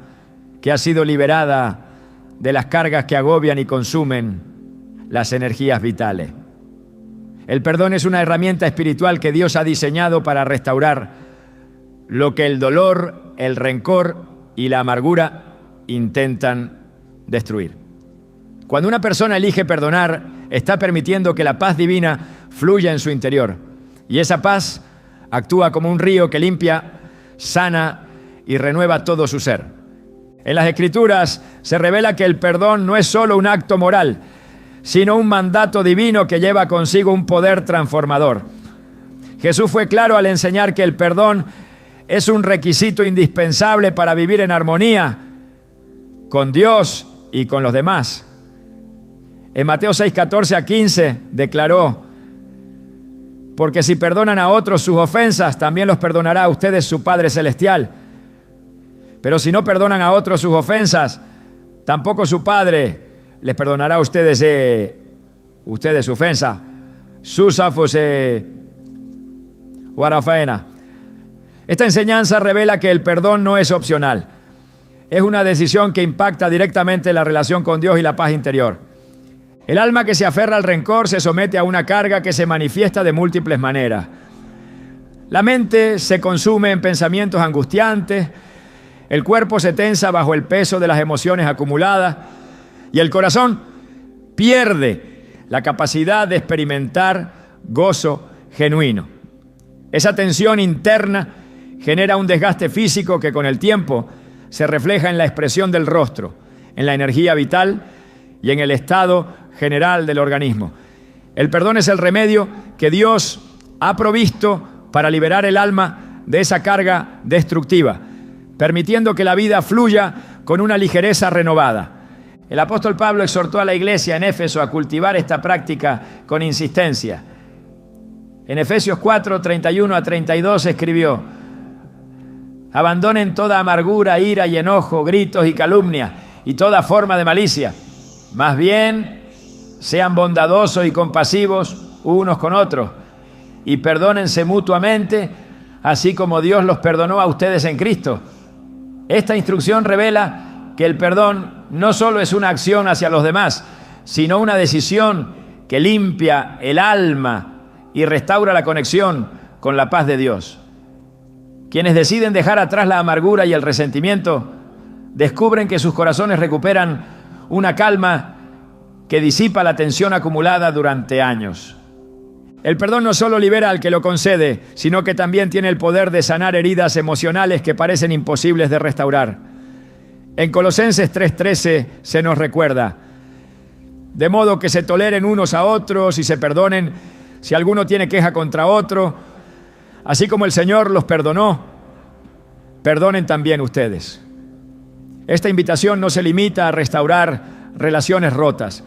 que ha sido liberada de las cargas que agobian y consumen las energías vitales. El perdón es una herramienta espiritual que Dios ha diseñado para restaurar lo que el dolor, el rencor y la amargura intentan destruir. Cuando una persona elige perdonar, está permitiendo que la paz divina fluya en su interior. Y esa paz actúa como un río que limpia, sana y renueva todo su ser. En las Escrituras se revela que el perdón no es solo un acto moral, sino un mandato divino que lleva consigo un poder transformador. Jesús fue claro al enseñar que el perdón es un requisito indispensable para vivir en armonía con Dios y con los demás. En Mateo 6:14-15 declaró: porque si perdonan a otros sus ofensas, también los perdonará a ustedes su Padre Celestial. Pero si no perdonan a otros sus ofensas, tampoco su Padre les perdonará a ustedes su ofensa. Susafus Guarafena. Esta enseñanza revela que el perdón no es opcional. Es una decisión que impacta directamente la relación con Dios y la paz interior. El alma que se aferra al rencor se somete a una carga que se manifiesta de múltiples maneras. La mente se consume en pensamientos angustiantes, el cuerpo se tensa bajo el peso de las emociones acumuladas y el corazón pierde la capacidad de experimentar gozo genuino. Esa tensión interna genera un desgaste físico que con el tiempo se refleja en la expresión del rostro, en la energía vital y en el estado general del organismo. El perdón es el remedio que Dios ha provisto para liberar el alma de esa carga destructiva, permitiendo que la vida fluya con una ligereza renovada. El apóstol Pablo exhortó a la iglesia en Éfeso a cultivar esta práctica con insistencia. En Efesios 4:31-32 escribió: abandonen toda amargura, ira y enojo, gritos y calumnia y toda forma de malicia. Más bien, sean bondadosos y compasivos unos con otros y perdónense mutuamente, así como Dios los perdonó a ustedes en Cristo. Esta instrucción revela que el perdón no solo es una acción hacia los demás, sino una decisión que limpia el alma y restaura la conexión con la paz de Dios. Quienes deciden dejar atrás la amargura y el resentimiento, descubren que sus corazones recuperan una calma que disipa la tensión acumulada durante años. El perdón no solo libera al que lo concede, sino que también tiene el poder de sanar heridas emocionales que parecen imposibles de restaurar. En Colosenses 3:13 se nos recuerda: de modo que se toleren unos a otros y se perdonen si alguno tiene queja contra otro, así como el Señor los perdonó, perdonen también ustedes. Esta invitación no se limita a restaurar relaciones rotas,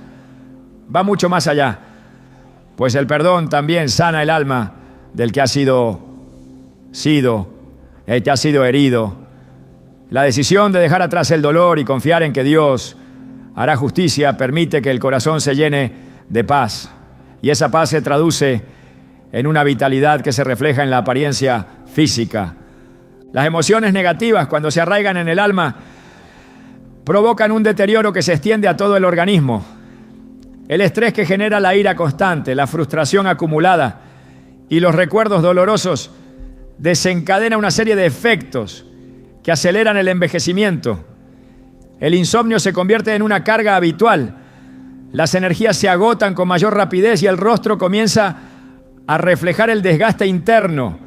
va mucho más allá, pues el perdón también sana el alma del que ha sido herido. La decisión de dejar atrás el dolor y confiar en que Dios hará justicia permite que el corazón se llene de paz, y esa paz se traduce en una vitalidad que se refleja en la apariencia física. Las emociones negativas, cuando se arraigan en el alma, provocan un deterioro que se extiende a todo el organismo. El estrés que genera la ira constante, la frustración acumulada y los recuerdos dolorosos desencadena una serie de efectos que aceleran el envejecimiento. El insomnio se convierte en una carga habitual. Las energías se agotan con mayor rapidez y el rostro comienza a reflejar el desgaste interno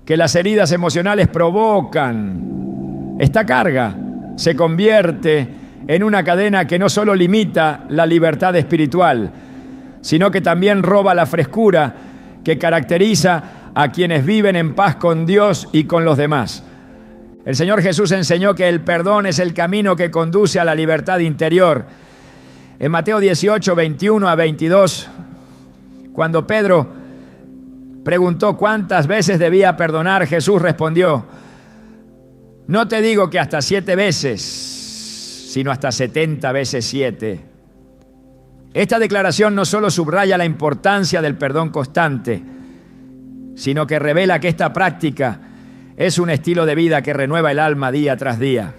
que las heridas emocionales provocan. Esta carga se convierte en una cadena que no solo limita la libertad espiritual, sino que también roba la frescura que caracteriza a quienes viven en paz con Dios y con los demás. El Señor Jesús enseñó que el perdón es el camino que conduce a la libertad interior En Mateo 18, 21 a 22, cuando Pedro preguntó cuántas veces debía perdonar, Jesús respondió: no te digo que hasta 7 veces, sino hasta 70 veces 7. Esta declaración no solo subraya la importancia del perdón constante, sino que revela que esta práctica es un estilo de vida que renueva el alma día tras día.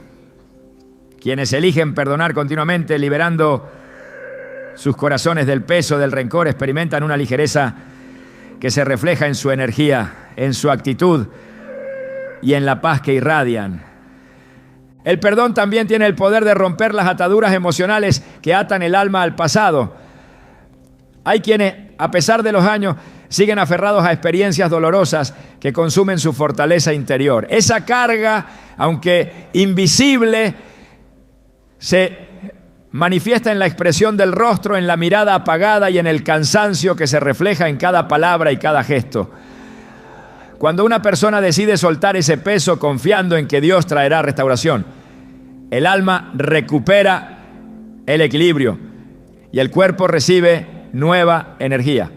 Quienes eligen perdonar continuamente, liberando sus corazones del peso del rencor, experimentan una ligereza que se refleja en su energía, en su actitud y en la paz que irradian. El perdón también tiene el poder de romper las ataduras emocionales que atan el alma al pasado. Hay quienes, a pesar de los años, siguen aferrados a experiencias dolorosas que consumen su fortaleza interior. Esa carga, aunque invisible, se manifiesta en la expresión del rostro, en la mirada apagada y en el cansancio que se refleja en cada palabra y cada gesto. Cuando una persona decide soltar ese peso confiando en que Dios traerá restauración, el alma recupera el equilibrio y el cuerpo recibe nueva energía.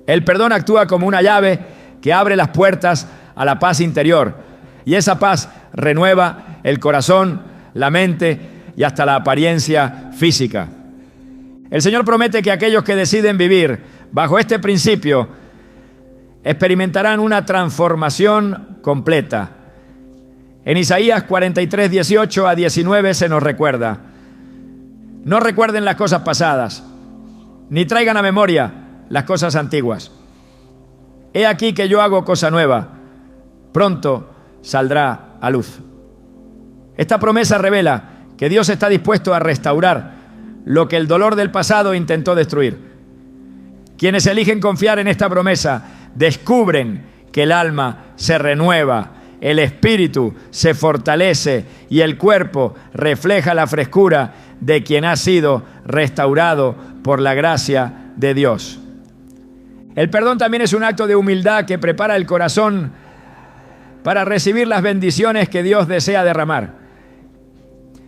El perdón actúa como una llave que abre las puertas a la paz interior, y esa paz renueva el corazón, la mente y hasta la apariencia física. El Señor promete que aquellos que deciden vivir bajo este principio experimentarán una transformación completa. En Isaías 43, 18 a 19 se nos recuerda: no recuerden las cosas pasadas, ni traigan a memoria las cosas antiguas. He aquí que yo hago cosa nueva, pronto saldrá a luz. Esta promesa revela que Dios está dispuesto a restaurar lo que el dolor del pasado intentó destruir. Quienes eligen confiar en esta promesa descubren que el alma se renueva, el espíritu se fortalece y el cuerpo refleja la frescura de quien ha sido restaurado por la gracia de Dios. El perdón también es un acto de humildad que prepara el corazón para recibir las bendiciones que Dios desea derramar.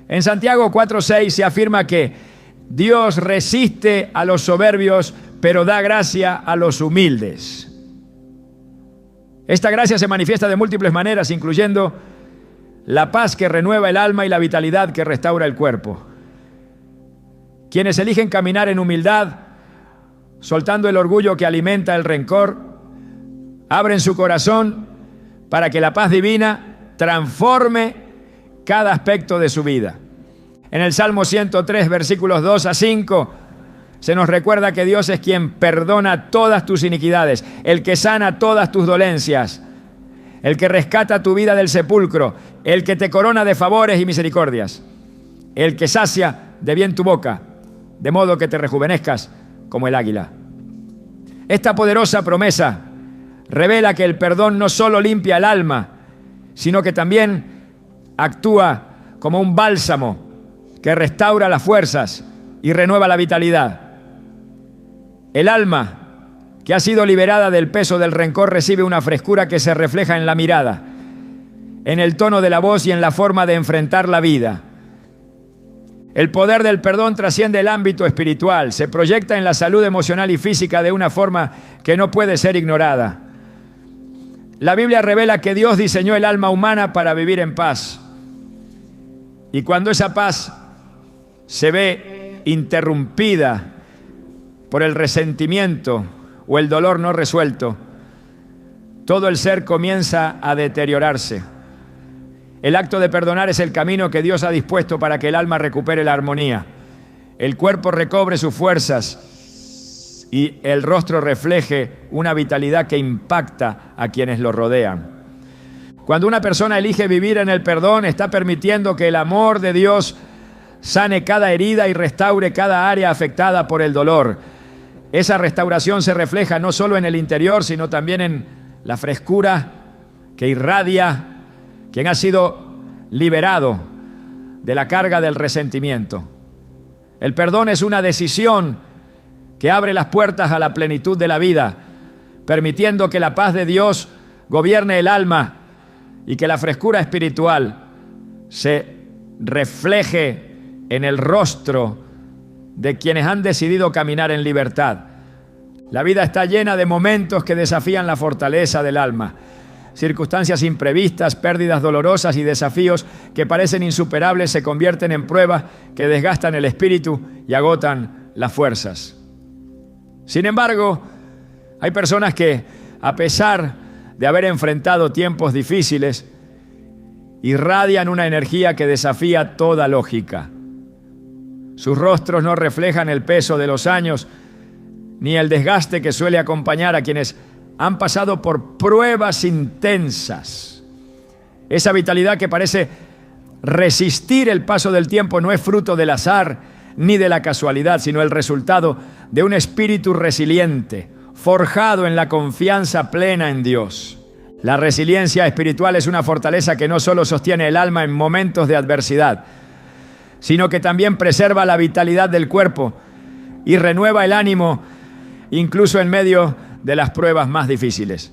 En Santiago 4:6 se afirma que Dios resiste a los soberbios, pero da gracia a los humildes. Esta gracia se manifiesta de múltiples maneras, incluyendo la paz que renueva el alma y la vitalidad que restaura el cuerpo. Quienes eligen caminar en humildad, soltando el orgullo que alimenta el rencor, abren su corazón para que la paz divina transforme cada aspecto de su vida. En el Salmo 103, versículos 2 a 5, se nos recuerda que Dios es quien perdona todas tus iniquidades, el que sana todas tus dolencias, el que rescata tu vida del sepulcro, el que te corona de favores y misericordias, el que sacia de bien tu boca, de modo que te rejuvenezcas como el águila. Esta poderosa promesa revela que el perdón no solo limpia el alma, sino que también actúa como un bálsamo que restaura las fuerzas y renueva la vitalidad. El alma que ha sido liberada del peso del rencor recibe una frescura que se refleja en la mirada, en el tono de la voz y en la forma de enfrentar la vida. El poder del perdón trasciende el ámbito espiritual, se proyecta en la salud emocional y física de una forma que no puede ser ignorada. La Biblia revela que Dios diseñó el alma humana para vivir en paz. Y cuando esa paz se ve interrumpida por el resentimiento o el dolor no resuelto, todo el ser comienza a deteriorarse. El acto de perdonar es el camino que Dios ha dispuesto para que el alma recupere la armonía, el cuerpo recobre sus fuerzas y el rostro refleje una vitalidad que impacta a quienes lo rodean. Cuando una persona elige vivir en el perdón, está permitiendo que el amor de Dios sane cada herida y restaure cada área afectada por el dolor. Esa restauración se refleja no solo en el interior, sino también en la frescura que irradia quien ha sido liberado de la carga del resentimiento. El perdón es una decisión que abre las puertas a la plenitud de la vida, permitiendo que la paz de Dios gobierne el alma y que la frescura espiritual se refleje en el rostro de quienes han decidido caminar en libertad. La vida está llena de momentos que desafían la fortaleza del alma. Circunstancias imprevistas, pérdidas dolorosas y desafíos que parecen insuperables se convierten en pruebas que desgastan el espíritu y agotan las fuerzas. Sin embargo, hay personas que, a pesar de haber enfrentado tiempos difíciles, irradian una energía que desafía toda lógica. Sus rostros no reflejan el peso de los años ni el desgaste que suele acompañar a quienes han pasado por pruebas intensas. Esa vitalidad que parece resistir el paso del tiempo no es fruto del azar ni de la casualidad, sino el resultado de un espíritu resiliente, forjado en la confianza plena en Dios. La resiliencia espiritual es una fortaleza que no solo sostiene el alma en momentos de adversidad, sino que también preserva la vitalidad del cuerpo y renueva el ánimo incluso en medio de las pruebas más difíciles.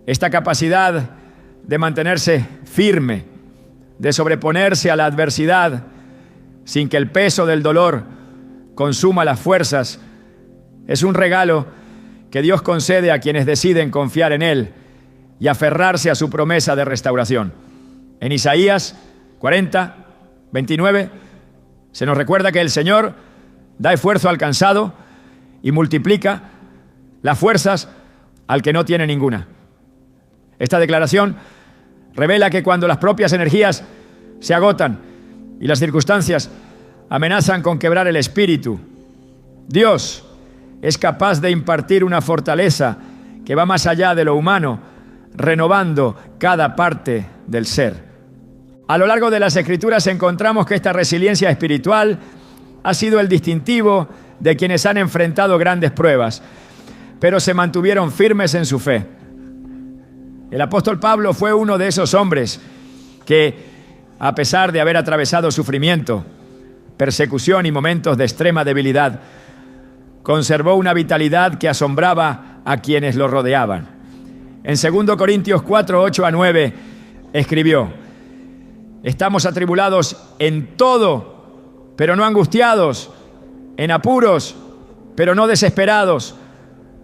Esta capacidad de mantenerse firme, de sobreponerse a la adversidad sin que el peso del dolor consuma las fuerzas, es un regalo que Dios concede a quienes deciden confiar en Él y aferrarse a su promesa de restauración. En Isaías 40, 29, se nos recuerda que el Señor da esfuerzo al cansado y multiplica las fuerzas al que no tiene ninguna. Esta declaración revela que cuando las propias energías se agotan y las circunstancias amenazan con quebrar el espíritu, Dios es capaz de impartir una fortaleza que va más allá de lo humano, renovando cada parte del ser. A lo largo de las Escrituras encontramos que esta resiliencia espiritual ha sido el distintivo de quienes han enfrentado grandes pruebas, pero se mantuvieron firmes en su fe. El apóstol Pablo fue uno de esos hombres que, a pesar de haber atravesado sufrimiento, persecución y momentos de extrema debilidad, conservó una vitalidad que asombraba a quienes lo rodeaban. En 2 Corintios 4, 8 a 9, escribió: estamos atribulados en todo, pero no angustiados, en apuros, pero no desesperados,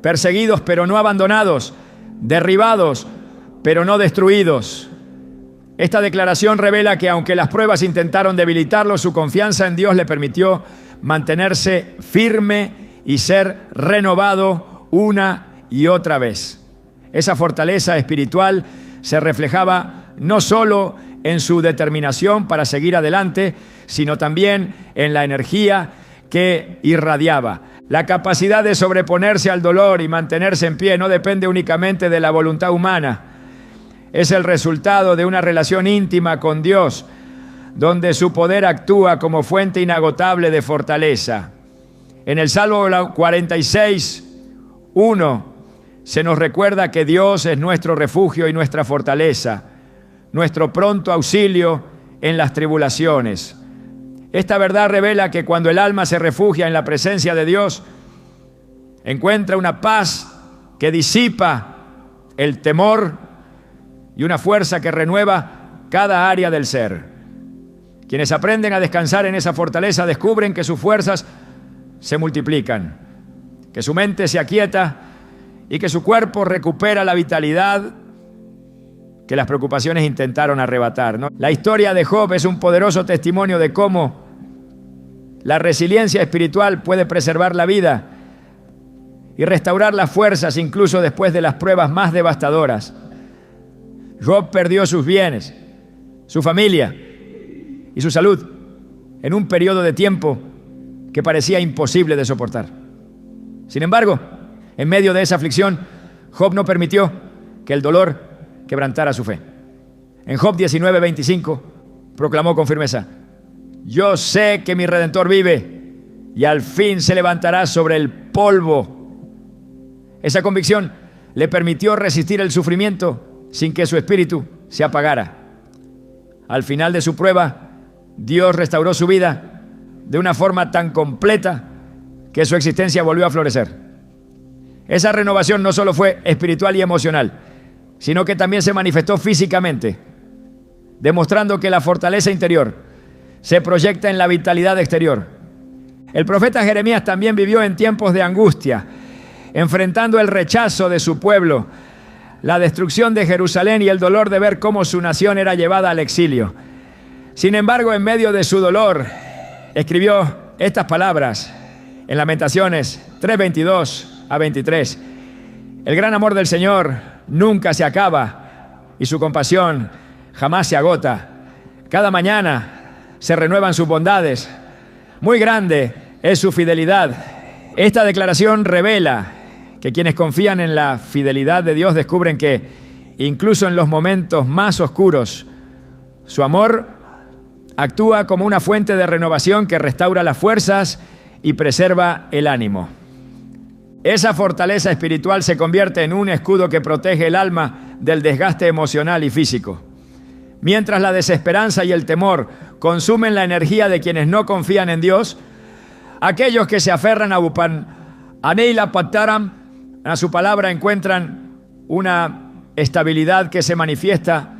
perseguidos, pero no abandonados, derribados, pero no destruidos. Esta declaración revela que aunque las pruebas intentaron debilitarlo, su confianza en Dios le permitió mantenerse firme y ser renovado una y otra vez. Esa fortaleza espiritual se reflejaba no solo en su determinación para seguir adelante, sino también en la energía que irradiaba. La capacidad de sobreponerse al dolor y mantenerse en pie no depende únicamente de la voluntad humana. Es el resultado de una relación íntima con Dios, donde su poder actúa como fuente inagotable de fortaleza. En el Salmo 46, 1, se nos recuerda que Dios es nuestro refugio y nuestra fortaleza, nuestro pronto auxilio en las tribulaciones. Esta verdad revela que cuando el alma se refugia en la presencia de Dios, encuentra una paz que disipa el temor y una fuerza que renueva cada área del ser. Quienes aprenden a descansar en esa fortaleza descubren que sus fuerzas se multiplican, que su mente se aquieta y que su cuerpo recupera la vitalidad que las preocupaciones intentaron arrebatar, ¿no? La historia de Job es un poderoso testimonio de cómo la resiliencia espiritual puede preservar la vida y restaurar las fuerzas incluso después de las pruebas más devastadoras. Job perdió sus bienes, su familia y su salud en un periodo de tiempo que parecía imposible de soportar. Sin embargo, en medio de esa aflicción, Job no permitió que el dolor quebrantara su fe. En Job 19:25 proclamó con firmeza: yo sé que mi Redentor vive y al fin se levantará sobre el polvo. Esa convicción le permitió resistir el sufrimiento sin que su espíritu se apagara. Al final de su prueba, Dios restauró su vida de una forma tan completa que su existencia volvió a florecer. Esa renovación no solo fue espiritual y emocional, sino que también se manifestó físicamente, demostrando que la fortaleza interior se proyecta en la vitalidad exterior. El profeta Jeremías también vivió en tiempos de angustia, enfrentando el rechazo de su pueblo, la destrucción de Jerusalén y el dolor de ver cómo su nación era llevada al exilio. Sin embargo, en medio de su dolor, escribió estas palabras en Lamentaciones 3:22-23. El gran amor del Señor nunca se acaba y su compasión jamás se agota. Cada mañana se renuevan sus bondades. Muy grande es su fidelidad. Esta declaración revela que quienes confían en la fidelidad de Dios descubren que incluso en los momentos más oscuros, su amor actúa como una fuente de renovación que restaura las fuerzas y preserva el ánimo. Esa fortaleza espiritual se convierte en un escudo que protege el alma del desgaste emocional y físico. Mientras la desesperanza y el temor consumen la energía de quienes no confían en Dios, aquellos que se aferran a Upan Aneila Pataram, a su palabra, encuentran una estabilidad que se manifiesta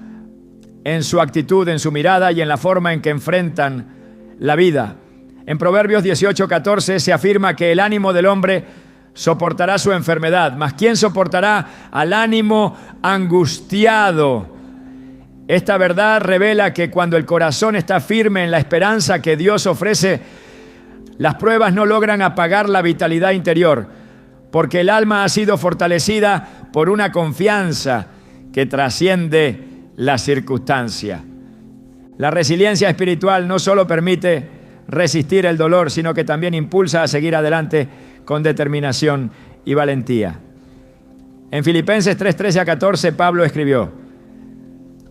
en su actitud, en su mirada y en la forma en que enfrentan la vida. En Proverbios 18:14 se afirma que el ánimo del hombre soportará su enfermedad, mas ¿quién soportará al ánimo angustiado? Esta verdad revela que cuando el corazón está firme en la esperanza que Dios ofrece, las pruebas no logran apagar la vitalidad interior, porque el alma ha sido fortalecida por una confianza que trasciende la circunstancia. La resiliencia espiritual no solo permite resistir el dolor, sino que también impulsa a seguir adelante con determinación y valentía. En Filipenses 3:13-14, Pablo escribió: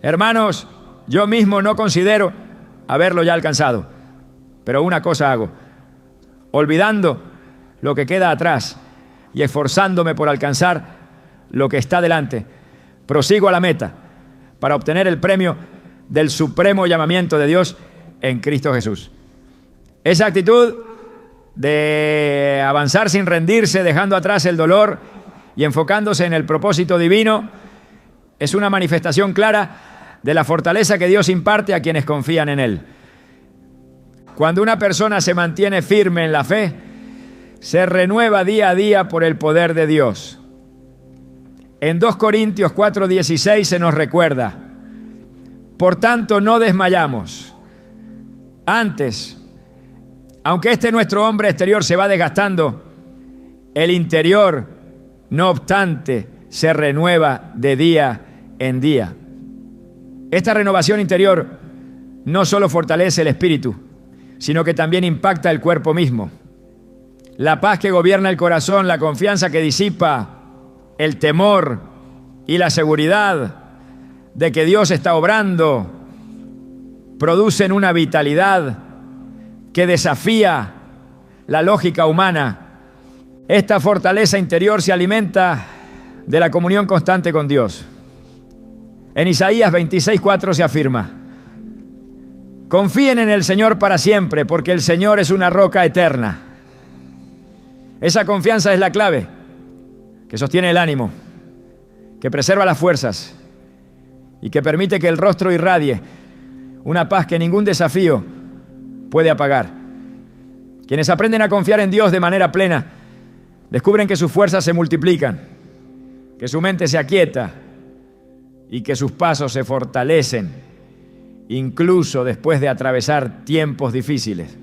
hermanos, yo mismo no considero haberlo ya alcanzado, pero una cosa hago, olvidando lo que queda atrás y esforzándome por alcanzar lo que está delante, prosigo a la meta para obtener el premio del supremo llamamiento de Dios en Cristo Jesús. Esa actitud de avanzar sin rendirse, dejando atrás el dolor y enfocándose en el propósito divino, es una manifestación clara de la fortaleza que Dios imparte a quienes confían en Él. Cuando una persona se mantiene firme en la fe, se renueva día a día por el poder de Dios. En 2 Corintios 4:16 se nos recuerda: por tanto, no desmayamos. Antes, aunque nuestro hombre exterior se va desgastando, el interior, no obstante, se renueva de día en día. Esta renovación interior no solo fortalece el espíritu, sino que también impacta el cuerpo mismo. La paz que gobierna el corazón, la confianza que disipa el temor y la seguridad de que Dios está obrando, producen una vitalidad que desafía la lógica humana. Esta fortaleza interior se alimenta de la comunión constante con Dios. En Isaías 26:4 se afirma: confíen en el Señor para siempre, porque el Señor es una roca eterna. Esa confianza es la clave que sostiene el ánimo, que preserva las fuerzas y que permite que el rostro irradie una paz que ningún desafío puede apagar. Quienes aprenden a confiar en Dios de manera plena descubren que sus fuerzas se multiplican, que su mente se aquieta y que sus pasos se fortalecen, incluso después de atravesar tiempos difíciles.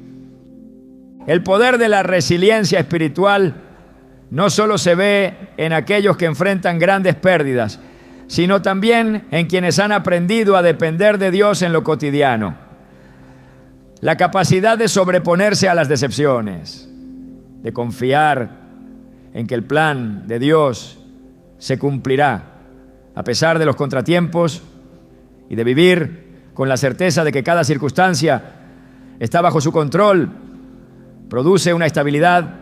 El poder de la resiliencia espiritual no solo se ve en aquellos que enfrentan grandes pérdidas, sino también en quienes han aprendido a depender de Dios en lo cotidiano. La capacidad de sobreponerse a las decepciones, de confiar en que el plan de Dios se cumplirá a pesar de los contratiempos y de vivir con la certeza de que cada circunstancia está bajo su control, produce una estabilidad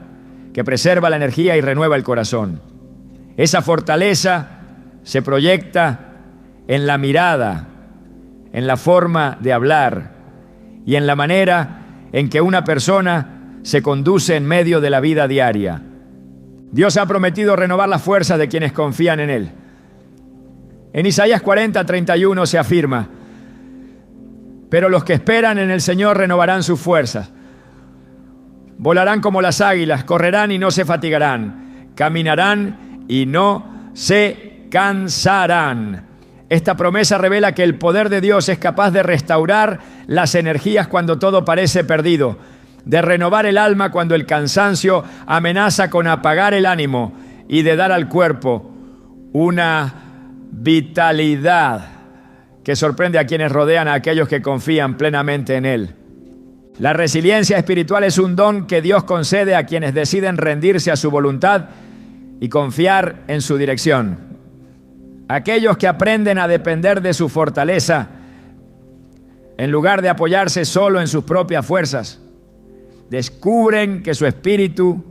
que preserva la energía y renueva el corazón. Esa fortaleza se proyecta en la mirada, en la forma de hablar y en la manera en que una persona se conduce en medio de la vida diaria. Dios ha prometido renovar las fuerzas de quienes confían en Él. En Isaías 40:31 se afirma: pero los que esperan en el Señor renovarán sus fuerzas. Volarán como las águilas, correrán y no se fatigarán, caminarán y no se cansarán. Esta promesa revela que el poder de Dios es capaz de restaurar las energías cuando todo parece perdido, de renovar el alma cuando el cansancio amenaza con apagar el ánimo y de dar al cuerpo una vitalidad que sorprende a quienes rodean a aquellos que confían plenamente en Él. La resiliencia espiritual es un don que Dios concede a quienes deciden rendirse a su voluntad y confiar en su dirección. Aquellos que aprenden a depender de su fortaleza en lugar de apoyarse solo en sus propias fuerzas, descubren que su espíritu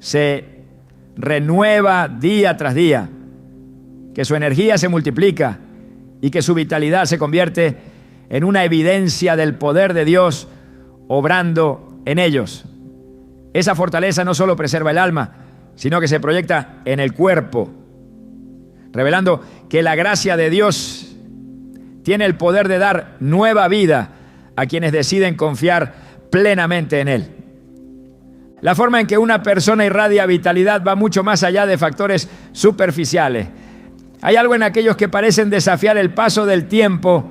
se renueva día tras día, que su energía se multiplica y que su vitalidad se convierte en una evidencia del poder de Dios obrando en ellos. Esa fortaleza no solo preserva el alma, sino que se proyecta en el cuerpo, revelando que la gracia de Dios tiene el poder de dar nueva vida a quienes deciden confiar plenamente en Él. La forma en que una persona irradia vitalidad va mucho más allá de factores superficiales. Hay algo en aquellos que parecen desafiar el paso del tiempo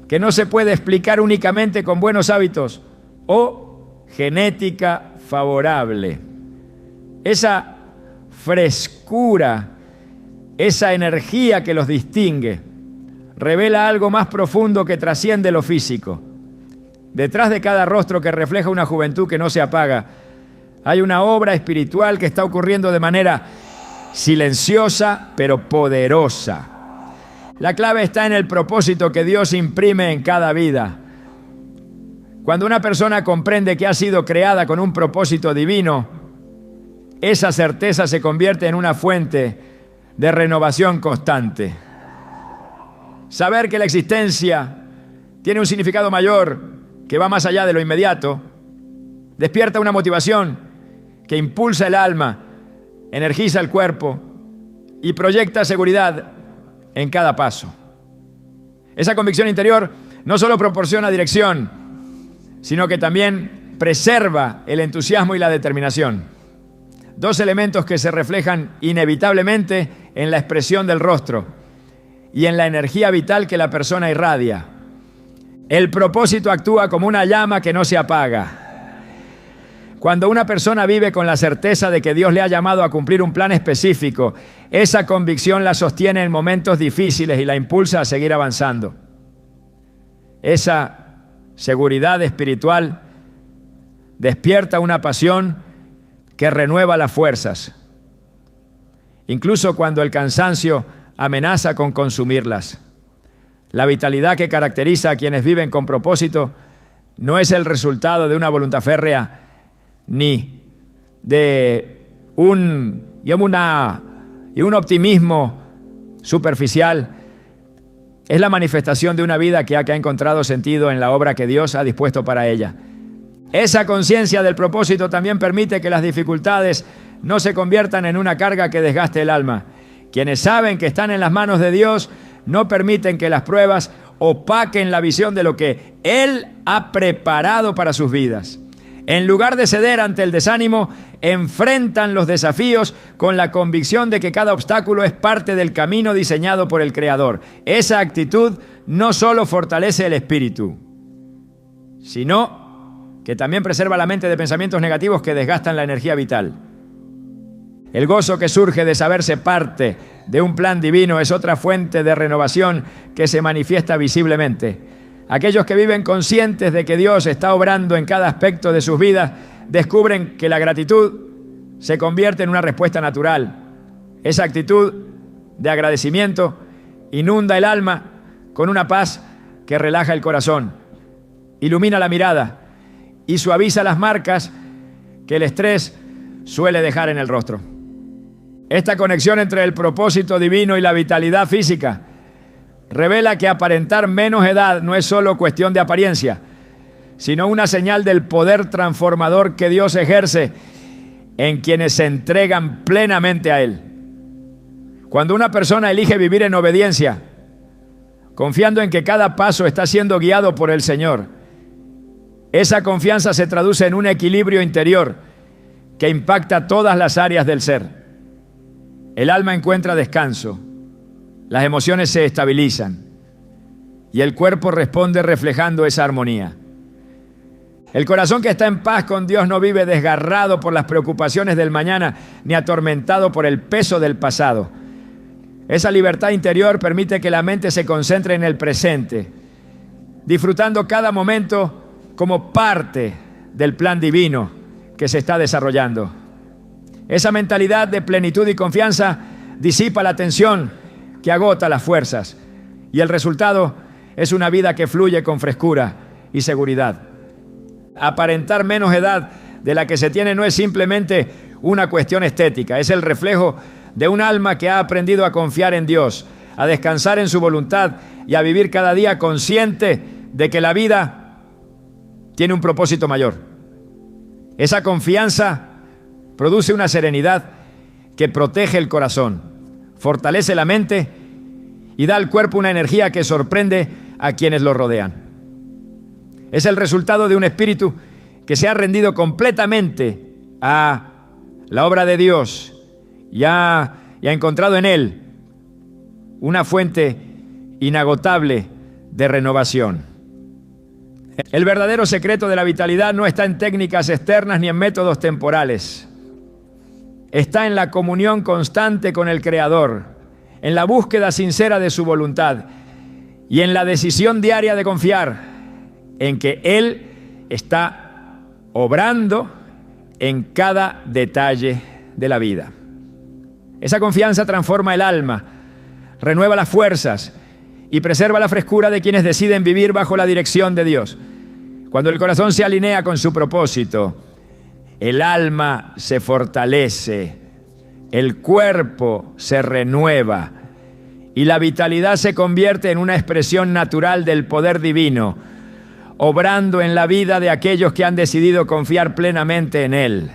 que no se puede explicar únicamente con buenos hábitos o genética favorable. Esa frescura, esa energía que los distingue, revela algo más profundo que trasciende lo físico. Detrás de cada rostro que refleja una juventud que no se apaga, hay una obra espiritual que está ocurriendo de manera silenciosa pero poderosa. La clave está en el propósito que Dios imprime en cada vida. Cuando una persona comprende que ha sido creada con un propósito divino, esa certeza se convierte en una fuente de renovación constante. Saber que la existencia tiene un significado mayor que va más allá de lo inmediato, despierta una motivación que impulsa el alma, energiza el cuerpo y proyecta seguridad en cada paso. Esa convicción interior no solo proporciona dirección, sino que también preserva el entusiasmo y la determinación. Dos elementos que se reflejan inevitablemente en la expresión del rostro y en la energía vital que la persona irradia. El propósito actúa como una llama que no se apaga. Cuando una persona vive con la certeza de que Dios le ha llamado a cumplir un plan específico, esa convicción la sostiene en momentos difíciles y la impulsa a seguir avanzando. Esa seguridad espiritual despierta una pasión que renueva las fuerzas, incluso cuando el cansancio amenaza con consumirlas. La vitalidad que caracteriza a quienes viven con propósito no es el resultado de una voluntad férrea ni de un optimismo superficial. Es la manifestación de una vida que ha encontrado sentido en la obra que Dios ha dispuesto para ella. Esa conciencia del propósito también permite que las dificultades no se conviertan en una carga que desgaste el alma. Quienes saben que están en las manos de Dios no permiten que las pruebas opaquen la visión de lo que Él ha preparado para sus vidas. En lugar de ceder ante el desánimo, enfrentan los desafíos con la convicción de que cada obstáculo es parte del camino diseñado por el Creador. Esa actitud no solo fortalece el espíritu, sino que también preserva la mente de pensamientos negativos que desgastan la energía vital. El gozo que surge de saberse parte de un plan divino es otra fuente de renovación que se manifiesta visiblemente. Aquellos que viven conscientes de que Dios está obrando en cada aspecto de sus vidas descubren que la gratitud se convierte en una respuesta natural. Esa actitud de agradecimiento inunda el alma con una paz que relaja el corazón, ilumina la mirada y suaviza las marcas que el estrés suele dejar en el rostro. Esta conexión entre el propósito divino y la vitalidad física revela que aparentar menos edad no es solo cuestión de apariencia, sino una señal del poder transformador que Dios ejerce en quienes se entregan plenamente a Él. Cuando una persona elige vivir en obediencia, confiando en que cada paso está siendo guiado por el Señor, Esa confianza se traduce en un equilibrio interior que impacta todas las áreas del ser. El alma encuentra descanso, las emociones se estabilizan y el cuerpo responde reflejando esa armonía. El corazón que está en paz con Dios no vive desgarrado por las preocupaciones del mañana ni atormentado por el peso del pasado. Esa libertad interior permite que la mente se concentre en el presente, disfrutando cada momento como parte del plan divino que se está desarrollando. Esa mentalidad de plenitud y confianza disipa la tensión que agota las fuerzas y el resultado es una vida que fluye con frescura y seguridad. Aparentar menos edad de la que se tiene no es simplemente una cuestión estética, es el reflejo de un alma que ha aprendido a confiar en Dios, a descansar en su voluntad y a vivir cada día consciente de que la vida tiene un propósito mayor. Esa confianza produce una serenidad que protege el corazón, fortalece la mente y da al cuerpo una energía que sorprende a quienes lo rodean. Es el resultado de un espíritu que se ha rendido completamente a la obra de Dios y ha encontrado en Él una fuente inagotable de renovación. El verdadero secreto de la vitalidad no está en técnicas externas ni en métodos temporales. Está en la comunión constante con el Creador, en la búsqueda sincera de su voluntad y en la decisión diaria de confiar en que Él está obrando en cada detalle de la vida. Esa confianza transforma el alma, renueva las fuerzas y preserva la frescura de quienes deciden vivir bajo la dirección de Dios. Cuando el corazón se alinea con su propósito, el alma se fortalece, el cuerpo se renueva y la vitalidad se convierte en una expresión natural del poder divino, obrando en la vida de aquellos que han decidido confiar plenamente en Él.